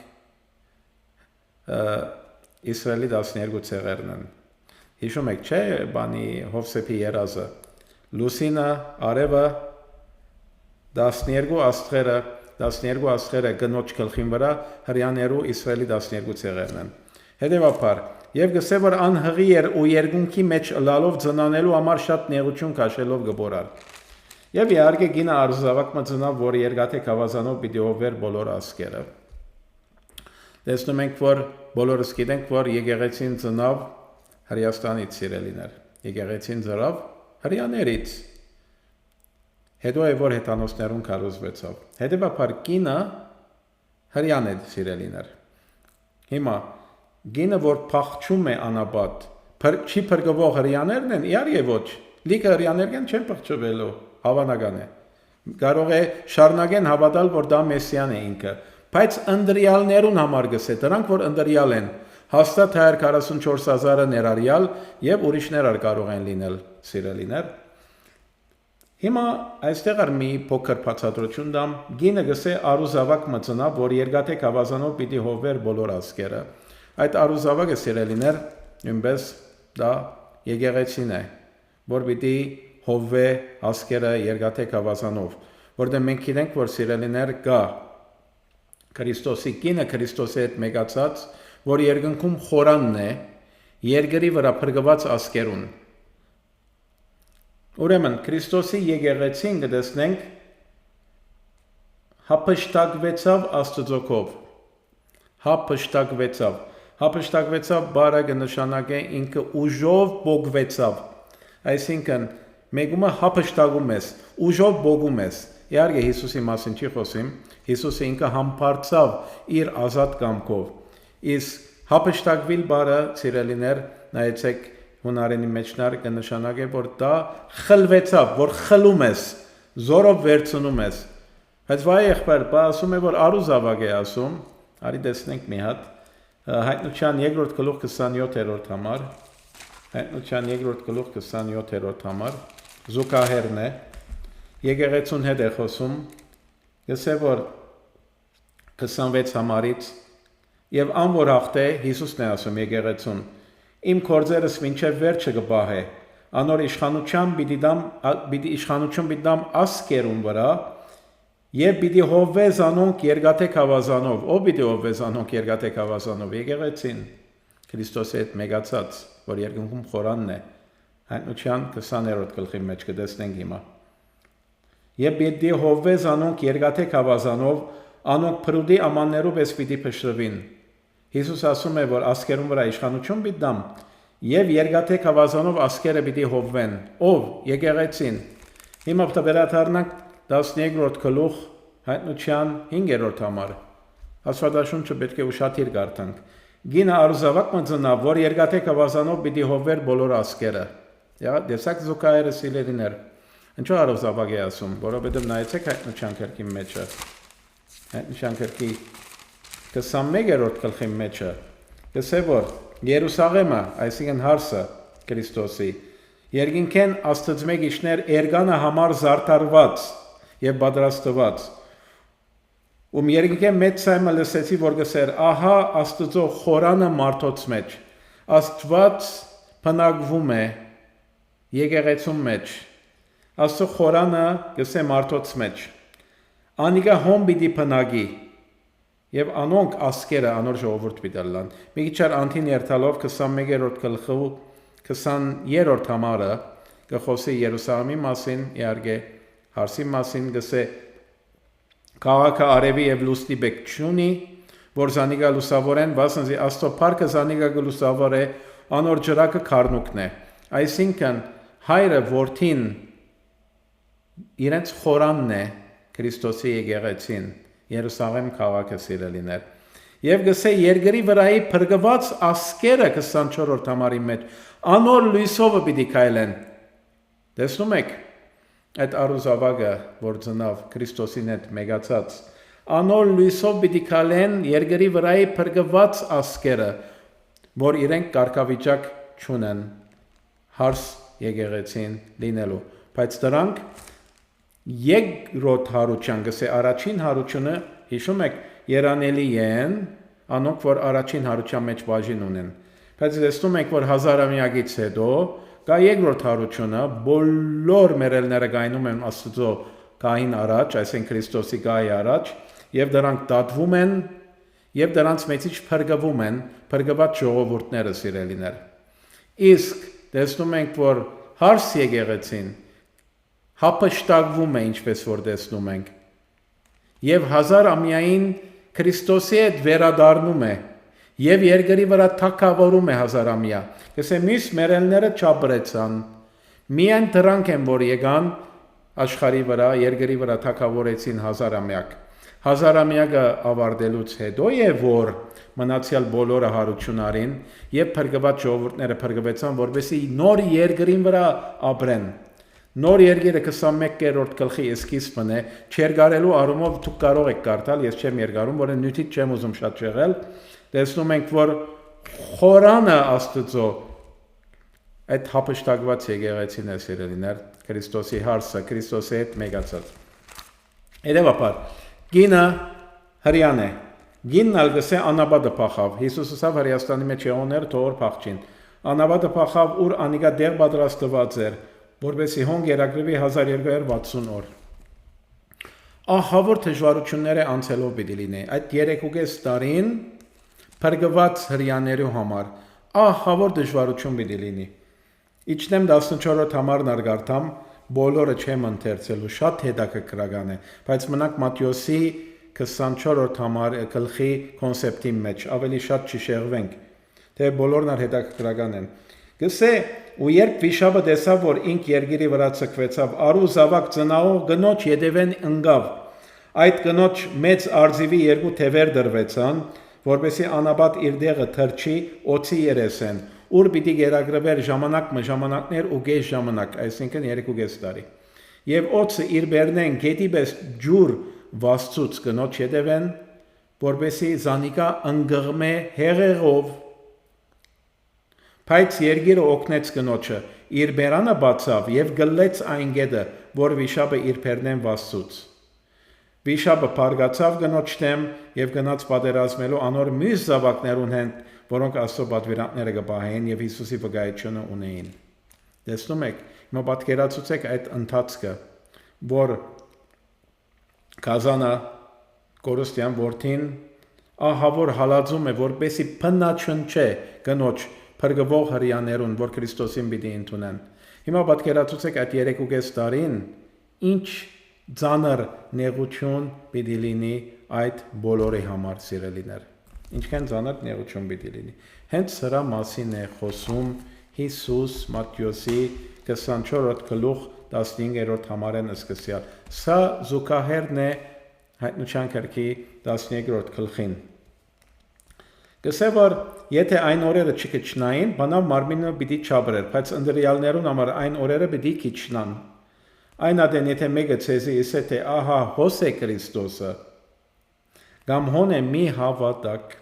S1: Իսրայելի 12 ցեղերն են։ Հիշում եք, չէ, բանի Հովսեփի երազը։ Լուսինը, արևը 12 աստղերը գնոջ գլխին վրա հрьяաներու Իսրայելի 12 ցեղերն են։ Հետևաբար Եվ գսե որ անհղի էր ու երկունքի մեջ լալով ծնանելու համար շատ նեղություն քաշելով գբորար։ Եվ իհարկե գինը արզավակ մծնավ, որ երկաթե կավազանով պիտի ովեր բոլոր ասկերը։ Տեսնում ենք, որ բոլորս գիտենք, որ եկեղեցին ծնավ Հրեաստանից սիրելիներ։ Եկեղեցին ծնավ հрьяաներից։ Հետո է որ հետանոսներուն կառուցվեցավ։ Հետևաբար գինը հрьяան է սիրելիներ։ Հիմա գինը որ փախչում է անաբադ, չի փրկվող հрьяաներն են, իհարկե ոչ։ Լիքը հрьяաներն չեն փախչվելու, հավանական է։ Կարող է շարունակեն հավատալ, որ դա մեսիան է ինքը, բայց ընտրյալներուն համար գսե, դրանք որ ընտրյալ են, հաստատ 144,000-ը ներառյալ եւ ուրիշներ կարող են լինել, սիրելիներ։ Հիմա այստեղ մի փոքր բացատրություն դամ, գինը գսե արուզավակ մծնա, որ երկաթե կավազանով պիտի հովեր բոլոր ասկերը։ Այդ արուզավակը սիրելիներ, նույնպես դա եկեղեցին է, որ պիտի հովվե ասկերը երկաթե կավազանով, որտեղ մենք գիտենք, որ սիրելիներ կա Քրիստոսի գինը Քրիստոսի հետ մեգացած, որ երկնքում խորանն է, երկրի վրա փրկված ասկերուն։ Ուրեմն Քրիստոսի եկեղեցին կտեսնենք հափշտակվեցավ Աստծոքով, հափշտակվեցավ բառը կնշանակե ինքը ուժով բոգվեցավ, այսինքն մեկումը հափշտակում ես, ուժով բոգում ես։ Իհարկե Հիսուսի մասին չի խոսում, Հիսուսը ինքը համբարձավ իր ազատ կամքով։ Իսկ հափշտակվել բառը սիրելիներ, նայեցեք հունարենի մեջնար կնշանակե, որ դա խլվեցավ, որ խլում ես, զորով վերցնում ես։ Բայց վայ եղբայր, բա ասում է, որ արուզավակ է ասում, արի տեսնենք մի հատ, Հայտնության 2-րդ գլուխ 27-րդ համար, Հայտնության 2-րդ գլուխ 27-րդ համար, զուգահեռն է, եկեղեցուն հետ է խոսում, գսե որ 26 համարից, եւ անոր հաղթե Հիսուսն է ասում եկեղեցուն, իմ կորձերս մինչև վերջը կբահե, անոր իշխանություն պիտի դամ ասկերուն վրա, եւ պիտի հովվե զանոնք երկաթե կավազանով, ով պիտի հովվե զանոնք երկաթե կավազանով, եկեղեցին, Քրիստոսի հետ մեգացած, որ երկնքում խորանն է, Հայտնության 20-րդ գլխի մեջ կտեսնենք հիմա։ Եվ պիտի հովվե զանոնք երկաթե կավազանով, անոնք փրուդի ամաններով ես պիտի փշրվին։ Հիսուս ասում է, որ ասկերուն վրա իշխանություն պիտի դամ, եւ երկաթե կավազանով ասկերը պիտի հովվեն, ով եկեղեցին։ Հիմա վերադառնանք 12-րդ գլուխ Հայտնության 5-րդ համար։ Աստվածաշունչը պետք է ուշադիր կարդանք։ Գինը արուզավակ մծնավ, որ երկաթե կավազանով պիտի հովվեր բոլոր ասկերը։ Դեսակ զուգահեռը սիրելիներ։ Ինչու արուզավակ է ասում, որովհետև նայեցեք Հայտնության գրքի մեջը։ Հայտնության գրքի 21-րդ գլխի մեջը գսե որ Երուսաղեմը, այսինքն հարսը Քրիստոսի, երկինքեն Աստծմե գիշներ էրգանը համար զարդարված եւ պատրաստված։ Երկինքեն մեծ սայմը լսեցի, որ գսեր, ահա Աստծո խորանը մարդոց մեջ, Աստված փնագվում է եկեղեցու մեջ, Աստծո խորանը գսե մարդոց մեջ, անիկա հոմ պիտի փնագի, եւ անոնք ասկերը անոր ժողովուրդ պիտի լան։ Մի քիչ անթին երթալով 21-րդ գլխու 20-րդ համարը կխոսի Երուսաղեմի մասին, իհարկե հարսի մասին գսե քաղաքը արևի եւ լուսնի բեկ չունի, որ զանիկա լուսավորեն, վասնզի Աստծո փառքը զանիկա գլուսավոր է, անոր ջրակը քարնուկն է։ Այսինքն հայրը որդին իրենց խորանն է Քրիստոսի եկեղեցին, Երուսաղեմ քաղաքը սիրելիներ։ Եվ գսե երկրի վրայի փրկված ասկերը 24-րդ համարի մեջ անոր լույսով պիտի քայլեն։ Տեսնում եք այդ արուզավագը, որ ծնավ Քրիստոսին հետ մեգացած, անոր լույսով պիտի քայլեն երկրի վրայի փրկված ասկերը, որ իրենք կարգավիճակ չունեն հարս եկեղեցին լինելու, բայց դրանք երկրորդ հարության, գսե առաջին հարությունը, հիշում եք, երանելի են, անոնք, որ առաջին հարության մեջ բաժին ունեն, բայց տեսնում եք, որ հազարամյակից հետո կա երկրորդ հարությունը, բոլոր մերելները գայնում են Աստծո գահին առաջ, այսինքն Քրիստոսի գահի առաջ, եւ դրանք դատվում են, եւ դրանց մեջից փրկվում են, փրկված ժողովուրդները սիրելիներ։ Իսկ տեսնում ենք, որ հարս եկեղեցին հապշտակվում է, ինչպես որ տեսնում ենք, եւ 1000-ամյային Քրիստոսի հետ վերադառնում է, եւ երկրի վրա թագավորում է 1000-ամյա։ Գսե մյուս մերելները չապրեցան, միայն դրանք են, որ եկան աշխարհի վրա, երկրի վրա թագավորեցին 1000-ամյակ։ 1000-ամյակը ավարտելուց հետո եւ որ մնացյալ բոլորը հարություն արին եւ փրկված ժողովուրդները փրկվեցան, որովհետեւ նոր երկրին վրա ապրեն։ Նոր երկիրը 21-րդ գլխի սկիզբն է, չեր գարելու առումով դուք կարող եք կարդալ, ես չեմ երկարում, որ նյութից չեմ ուզում շատ շեղել, տեսնում ենք, որ խորանը Աստծո այդ հապշտակված եկեղեցին է սիրելիներ, Քրիստոսի հարսը, Քրիստոսի հետ մեգացած։ Երևաբար, գինը հրյան է, գինն ալգսե անաբադը փախավ, Հիսուս ասավ Հրեաստանի մեջ եղողները թողոր փախչին, անաբադը փախավ, ուր անիգա դեղ պատրաստված էր, որովհետեւ հոն գերագրվի 1260 օր։ Ահավոր դժվարությունները անցելով պիտի լինի։ Այդ 3.5 տարին փրկված հрьяաներու համար ահավոր դժվարություն պիտի լինի։ Իջնեմ 14-րդ համարն արգարտամ, բոլորը չեմ ընթերցելու, շատ հետաքրքրական է, բայց մնանք Մատթեոսի 24-րդ համար գլխի կոնցեպտի մեջ, ավելի շատ չշեղվենք, թե բոլորն հետաքրքրական են։ Գսե ու երբ վիշապը տեսավ, որ ինք երկիրի վրա ցկվեցավ, արու զավակ ծնաղող գնոջ յետևեն ընկավ, այդ գնոջ մեծ արձիվի երկու թևեր դրվեցան, որպեսի անաբատ իր դեղը թրջի օծի երեսեն, ուր պիտի գերագրվեր ժամանակներ ու գեշ ժամանակ, այսինքն 2.5 տարի։ Եվ օծը իր բերնեն գետի պես ջուր վաստուց գնոջ յետևեն, որպեսի զանիկա ընկղմե հեղեղով։ Բայց երկիրը օգնեց գնոջը, իր բերանը բացավ եւ գլեց այն գետը, որ վիշապը իր բերնեն վաստուց։ Վիշապը փարգացավ գնոջ դեմ եւ գնաց պատերազմելու անոր մյուս զավակներուն հետ, որոնք Աստծո պատվիրանքները կպահեին եւ Հիսուսի վկայությունը ունեին։ Տեսնում եք, հիմա պատկերացուցեք այդ ընթացքը, որ Կազանը Կորստյան որդին ահավոր հալածում է, որպեսի փնաչնչե գնոջ փրկվող հрьяաներուն, որ Քրիստոսին պիտի ընդունեն։ Հիմա պատկերացուցեք այդ 3.5 տարին ինչ ծանր նեղություն պիտի լինի այդ բոլորի համար սիրելիներ։ Ինչքան ծանր նեղություն պիտի լինի։ Հենց սրա մասին է խոսում Հիսուս Մատթեոսի 24-րդ գլուխ 15-րդ համարեն սկսյալ։ Սա զուգահեռն է Հայտնության գրքի 13-րդ գլխին։ Գսե որ եթե այն օրերը չկչնային, բանավ մարմինը պիտի չաբրեր, բայց ընդրյալներուն համար այն օրերը պիտի կիչնան։ Այն ադեն եթե մեկը ցեզի իսե թե ահա հոս է Քրիստոսը, կամ հոն է մի հավատակ։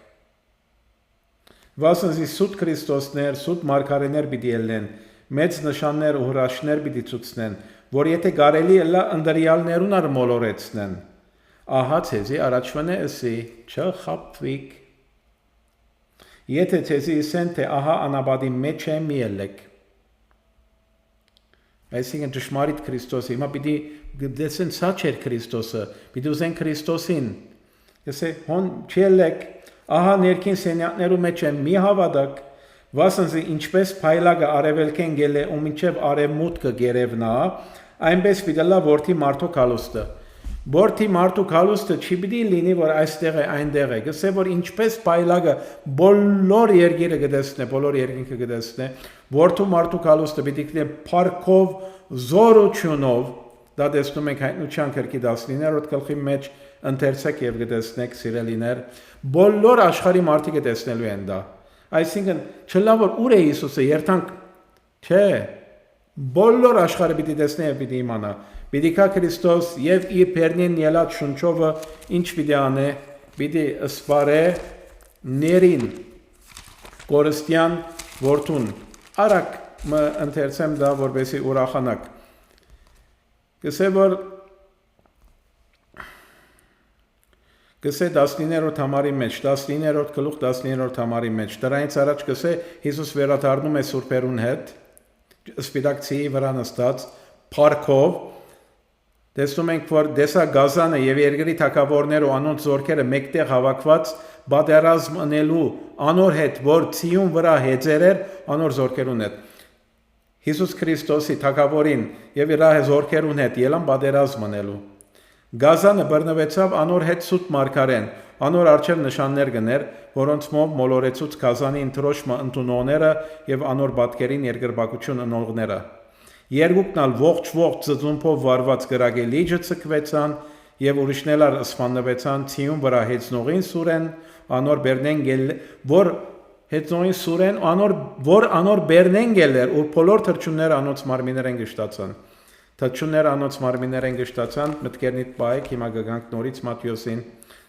S1: Վասնզի սուտ Քրիստոսներ, սուտ մարգարեներ պիտի ելնեն, մեծ նշաններ ու հրաշքներ պիտի ցուցնեն, որ եթե կարելի է լա ընդրյալներուն ար մոլորեցնեն։ Ահա ցեզի առաջվան է ասի, չխապվիկ։ Եթե ցեզի իսեն թե ահա անաբադի մեջ է մի ելեք։ Այսինքն ճշմարիտ Քրիստոսը, հիմա պիտի դեսեն սա չէր Քրիստոսը, պիտի ուզեն Քրիստոսին։ Գսե հոն չելեք, ահա ներքին սենյակներու մեջ է մի հավատակ, վասնզի ինչպես փայլագը արևելքեն գել է ու մինչև արևմուտքը գերևնա, այնպես պիտի լա որդի մարդու կալուստը։ Որդի մարդու կալուստը չի պիտի լինի, որ այստեղ է, այնտեղ է։ Գսե որ ինչպես փայլագը բոլոր երկիրը գտեսնե, բոլոր երկինքը գտեսնե, Որդու մարդու կալուստը պիտի կլինի փառքով, զորությունով, դա տեսնում ենք Հայտնության գրքի 19-րդ գլխի մեջ, ընթերցեք եւ կտեսնեք սիրելիներ, բոլոր աշխարհի մարդիկ տեսնելու են դա։ Այսինքն, չլա որ ուր է Հիսուսը, երթանք չէ, բոլոր աշխարհը պիտի տեսնի եւ պիտի իմանա։ Պիտի կա Քրիստոս եւ իր բերնին ելած շունչովը ինչ պիտի անե, պիտի սպարե ներին կորստյան որդուն։ Արագ մը ընթերցեմ դա, որպեսզի ուրախանաք։ Գսե 19-րդ համարի մեջ, 19-րդ գլուխ 19-րդ համարի մեջ, դրանից առաջ գսե Հիսուս վերադառնում է սուրբերուն հետ, սպիտակ ցի վրա նստած, փառքով, տեսնում ենք, որ դեսա գազանը եւ երկրի թագավորները ու անոնց զորքերը մեկտեղ հավաքված բادرազմ անելու անոր հետ, որ ցիուն վրա հեծեր էր, անոր զորքերուն հետ։ Հիսուս Քրիստոսի թագավորին եւ իր զորքերուն հետ ելան բادرազմ անելու։ Գազանը բռնվեցավ անոր հետ սուտ մարգարեն, անոր արչև նշաններ գներ, որոնց մով մոլորեցուց գազանի ընտրոշմը ընդունողները եւ անոր բատկերին երկրբակություն ընողները։ Երկուքն ալ ողջ ծծումփով վարված գրագի լիճը ցկվեցան եւ ուրիշներ սփաննվեցան ցիուն վրա հեծնողին սուրեն, անոր բերնենգել, որ հեծնողին սուրեն, անոր բերնենգելեր, ու բոլոր թրջունները անոց մարմիներեն գշտացան։ Թրջունները անոց մարմիներեն գշտացան, մտքերնիդ բայք, հիմա գանք նորից Մատթեոսին։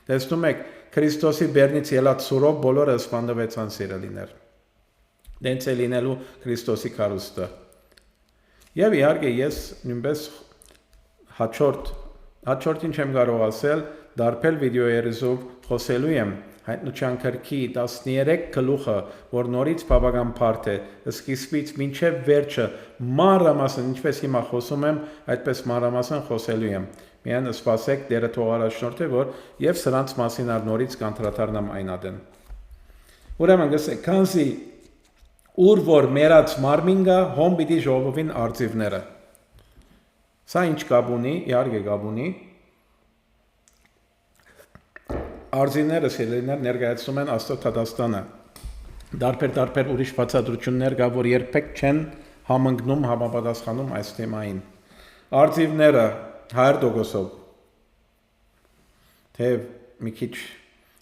S1: Տեսնում եք, Քրիստոսի բերնից ելած սուրով բոլորը սփաննվեցան սիրելիներ։ Դենց է լինելու Քրիստոսի քարուստը։ Եվ իհարկե ես նույնպես հաջորդին չեմ կարող ասել, դարբել վիդեոերիզով խոսելու եմ Հայտնության գրքի 13 գլուխը, որ նորից բավական բարդ է, սկիզբից մինչև վերջը մանրամասն, ինչպես հիմա խոսում եմ, այդպես մանրամասն խոսելու եմ։ Միայն սպասեք Տերը թող առաջնորդի, որ եւ սրանց մասին նորից կանտրատարնամ այնադեն։ Ուրեմն գսեք, քանզի ուր որ մերած մարմինգա հոմ պիտի ժողովին արձիվները։ Սա ինչ կապ ունի, իհարկե կապ ունի։ Արձիվները սիրելիներ ներկայացնում են Աստծո Թադաստանը։ Դարբեր ուրիշ բացատրություններ կա, որ երբեք չեն համընկնում, համապատասխանում այս թեմային։ Արձիվները 100%-ով թեև մի քիչ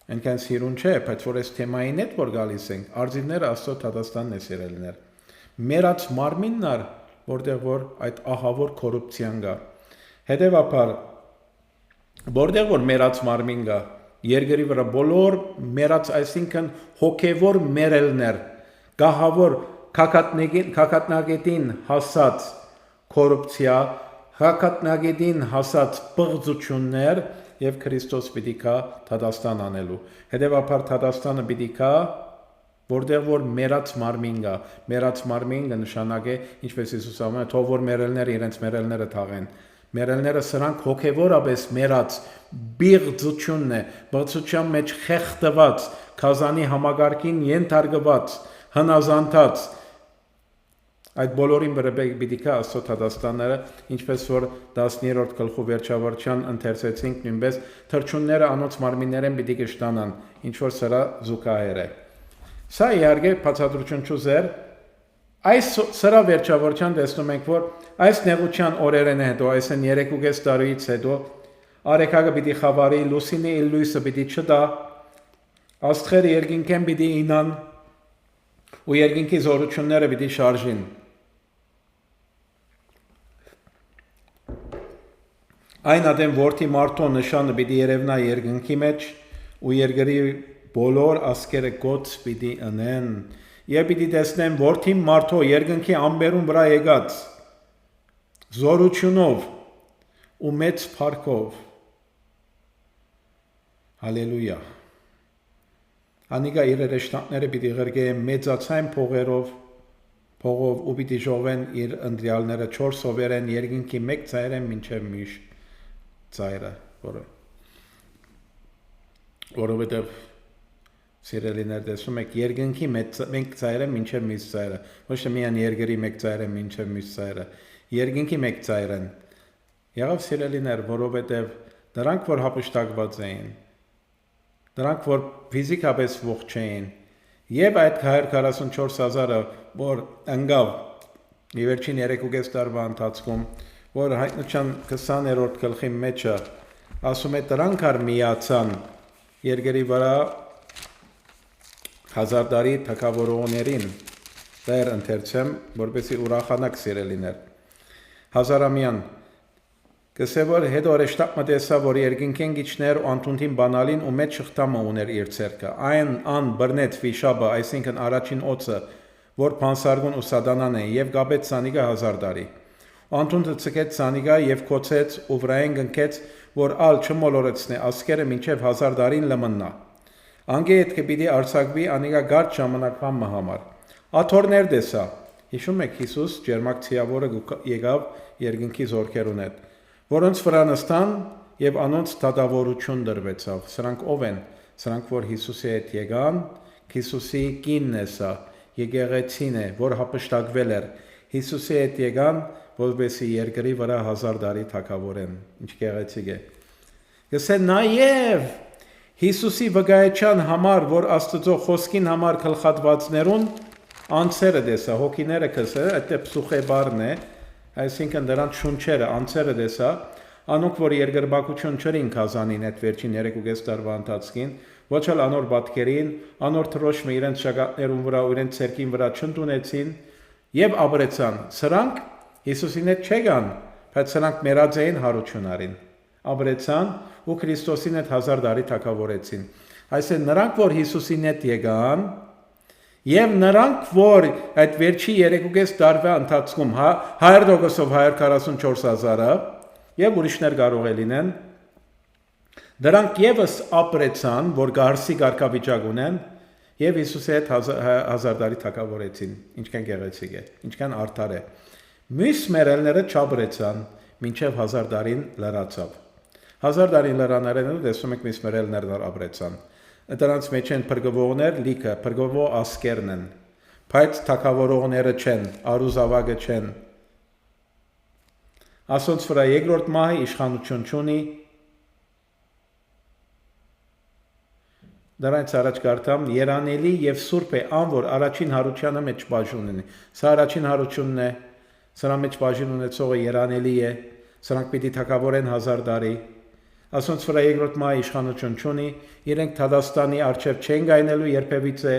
S1: այնքան սիրուն չէ, բայց որ այս թեմային հետ որ գալիս ենք, արձիվները Աստծո Թադաստանն է սիրելիներ։ Մերած մարմինն ար, որտեղ որ այդ ահավոր կոռուպցիան կա։ Հետևաբար, որտեղ որ մերած մարմին կա, երկրի վրա բոլոր մերած, այսինքն հոգևոր մերելներ, գահավոր քակատնագետին հասած կոռուպցիա, քակատնագետին հասած պղծություններ եւ Քրիստոս պիտի կա Թադաստան անելու։ Հետևաբար Թադաստանը պիտի կա, որտեղ որ մերած մարմին կա, մերած մարմին կնշանակե, ինչպես Հիսուս ասում է, թող որ մերելները իրենց մերելները թաղեն։ Մերելները սրանք հոգևորապես մերած բիղձությունն է, բացության մեջ խեղդված, քազանի համագարկին ենթարկված, հնազանդած, այդ բոլորին վրա պիտի կա Աստծո Թադաստանները, ինչպես որ 10-րդ գլխու վերջավորության ընթերցեցինք, նույնպես թրջունները անոնց մարմիններեն պիտի կշտանան, ինչ որ սրա զուգահեռ է։ Սա իհարկե բացատրություն չուզեր, այս սրա վերջավորության տեսնում ենք, որ այս նեղության օրերեն հետո, այսն 3.5 տարուից հետո արեքագը պիտի խավարի, լուսինի լույսը պիտի չտա, աստղերը երկինքեն պիտի ինան ու երկինքի զորությունները պիտի շարժին։ Այն ադեմ որդի մարդու նշանը պիտի երևնա երկինքի մեջ ու երկրի բոլոր ասկերը գոց պիտի ընեն եւ պիտի տեսնեն որդի մարդու երկինքի ամբերուն վրա եկած զորությունով ու մեծ փառքով։ Հալելույա։ Անիկա իր ռեշտանները պիտի ղրկեն մեծացայն փողով ու պիտի ժողվեն իր ընտրյալները 4 սովերեն երկինքի մեկ ծայրեն մինչև միշտ ծայրը, որովհետև սիրելիներ տեսնում եք երկինքի մեկ ծայրը մինչև մյուս ծայրը, ոչ թե միայն երկրի մեկ ծայրը մինչև մյուս ծայրը, երկինքի մեկ ծայրն։ Եղավ սիրելիներ, որովհետև դրանք որ հափշտակված էին, դրանք որ ֆիզիկապես ողջ էին, Եվ այդ 144,000-ը, որ ընկավ ի վերջին 3.5 տարվա ընթացքում, որ Հայտնության 20-րդ գլխի մեջը ասում է դրանք არ միացան երկրի վրա հազարդարի թագավորողներին, դեր ընթերցեմ, որպեսզի ուրախանաք սիրելիներ, հազարամյան Կսե որ հետո արեշտապը տեսավ, որ երկինքեն գիչներ ու անտունտին բանալին ու մեծ շղթամը ուներ իր ցերկը։ Այն բռնեց վիշապը, այսինքն առաջին օծը, որ փանսարգուն ու սատանան է, եւ գաբեց Սանիգա 1000 տարի։ Անտունտը ցկեց Սանիգա եւ կոչեց ու վրային գնքեց, որ ալ չմոլորեցնե ասկերը մինչեւ 1000 տարին լմնա։ Անգե այդ կպիտի արցակվի անիգա գարդ ժամանակվան համար։ Աթորներ դեսա։ Հիշում եք Հիսուս ջերմակցիավորը եկավ երկինքի զորքերուն հետ։ Որոնց վրա նստան եւ անոնց դատավորություն դրվեցավ։ Սրանք ով են։ Սրանք որ Հիսուսի հետ եկան, Հիսուսի կինն է սա, եկեղեցին է, որ հապշտակվել էր։ Հիսուսի հետ եկան, որովհետեւ երկրի վրա 1000 տարի թագավորեն։ Ինչ գեղեցիկ է։ Գսե նաեւ Հիսուսի վկայության համար, որ Աստծո խոսքին համար գլխատվածներուն անցերը դեսա, հոգիները կսե, այդտեղ պսուխե բառն է, այսինքն դրանց շունչերը, անցերը դեսա, անոնք որ երկրբակություն չրին Կազանին այդ վերջին 3.5 տարվա ընթացքին, ոչ էլ անոր բատկերին, անոր թրոշմը իրենց շագատներուն վրա ու իրենց ցերկին վրա չընդունեցին եւ ապրեցան։ Սրանք Հիսուսին հետ չեկան, բայց սրանք մերածային հարություն արին։ Ապրեցան ու Քրիստոսին հետ 1000 տարի թագավորեցին։ Այսինքն նրանք որ Հիսուսին հետ եկան Եվ նրանք, որ այդ վերջի 3.5 տարվա ընթացքում 100%-ով 144,000-ը եւ ուրիշներ կարող է լինեն, դրանք եւս ապրեցան, որ գարսի կարգավիճակ ունեն եւ Հիսուսի հետ 1000 տարի թագավորեցին։ Ինչքան գեղեցիկ է, ինչքան արդար է։ Մյուս մերելները չապրեցան, մինչեւ 1000 տարին լրացավ։ 1000 տարին լրանալու դեսում եք մյուս մերելներն ապրեցան։ Դրանց մեջ են փրկվողներ, լիքը, փրկվող ասկերն են, բայց թագավորողները չեն, արուզավագը չեն։ Ասոնց վրա երկրորդ մահը իշխանություն չունի։ Դրանց առաջ կարդամ երանելի եւ սուրբ է ան որ առաջին հարությանը մեջ բաժին ունի։ Սա առաջին հարությունն է, սրա մեջ բաժին ունեցողը երանելի է, սրանք պիտի թագավորեն 1000 տարի։ Ասոնց վրա երկրորդ մահը իշխանություն չունի, իրենք Թադաստանի արչև չեն գայնելու երբևիցե,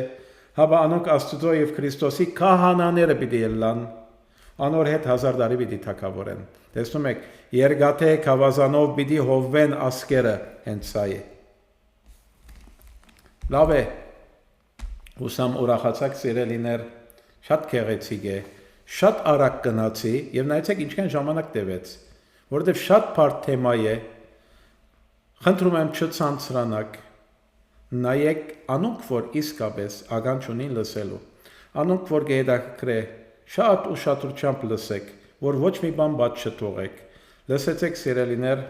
S1: հաբա անոնք Աստծո եւ Քրիստոսի քահանաները պիտի ելան, անոր հետ 1000 տարի պիտի թագավորեն։ Տեսնում եք, երկաթե քավազանով պիտի հովվեն ասկերը, հենց սա է։ Լավ է, ուսամ ուրախացակ սիրելիներ, շատ գեղեցիկ է, շատ արագ գնացի եւ նայեցեք ինչքան ժամանակ տևեց, որովհետեւ շատ բարդ թեմա է։ Խնդրում եմ չցանցրանաք, նայեք անոնք, որ իսկապես ագանջ ունին լսելու, անոնք, որ գեդակրե, շատ ուշադրությամբ լսեք, որ ոչ մի բան բաց չթողեք, լսեցեք սիրելիներ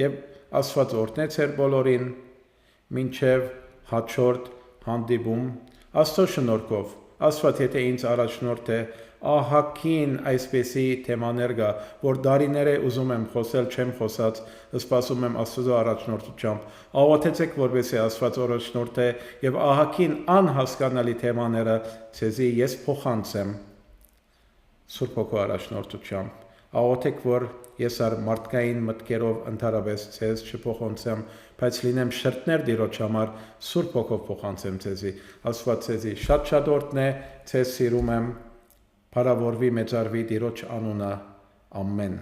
S1: և Աստված օրհնե ձեր բոլորին, մինչև հաջորդ հանդիպում, Աստծո շնորհքով, Աստված եթե ինձ առաջնորդ է, ահագին այսպեսի թեմաներ կա, որ դարիներ է ուզում եմ խոսել, չեմ խոսած, սպասում եմ Աստծո առաջնորդությամբ, աղոթեցեք, որպեսզի Աստված առաջնորդ է եւ ահագին անհասկանալի թեմաները ցեզի ես փոխանցեմ Սուրբ Հոգու առաջնորդությամբ, աղոթեք, որ ես ար մարդկային մտքերով ընդհանրապես ցեզ չփոխանցեմ, բայց լինեմ շրտներ Տիրոջ համար, Սուրբ Հոգով փոխանցեմ ցեզի, Աստված ցեզի շատ օրհնե, ցեզ սիրում եմ Փառավորվի մեծարվի Տիրոջ անունը, ամեն։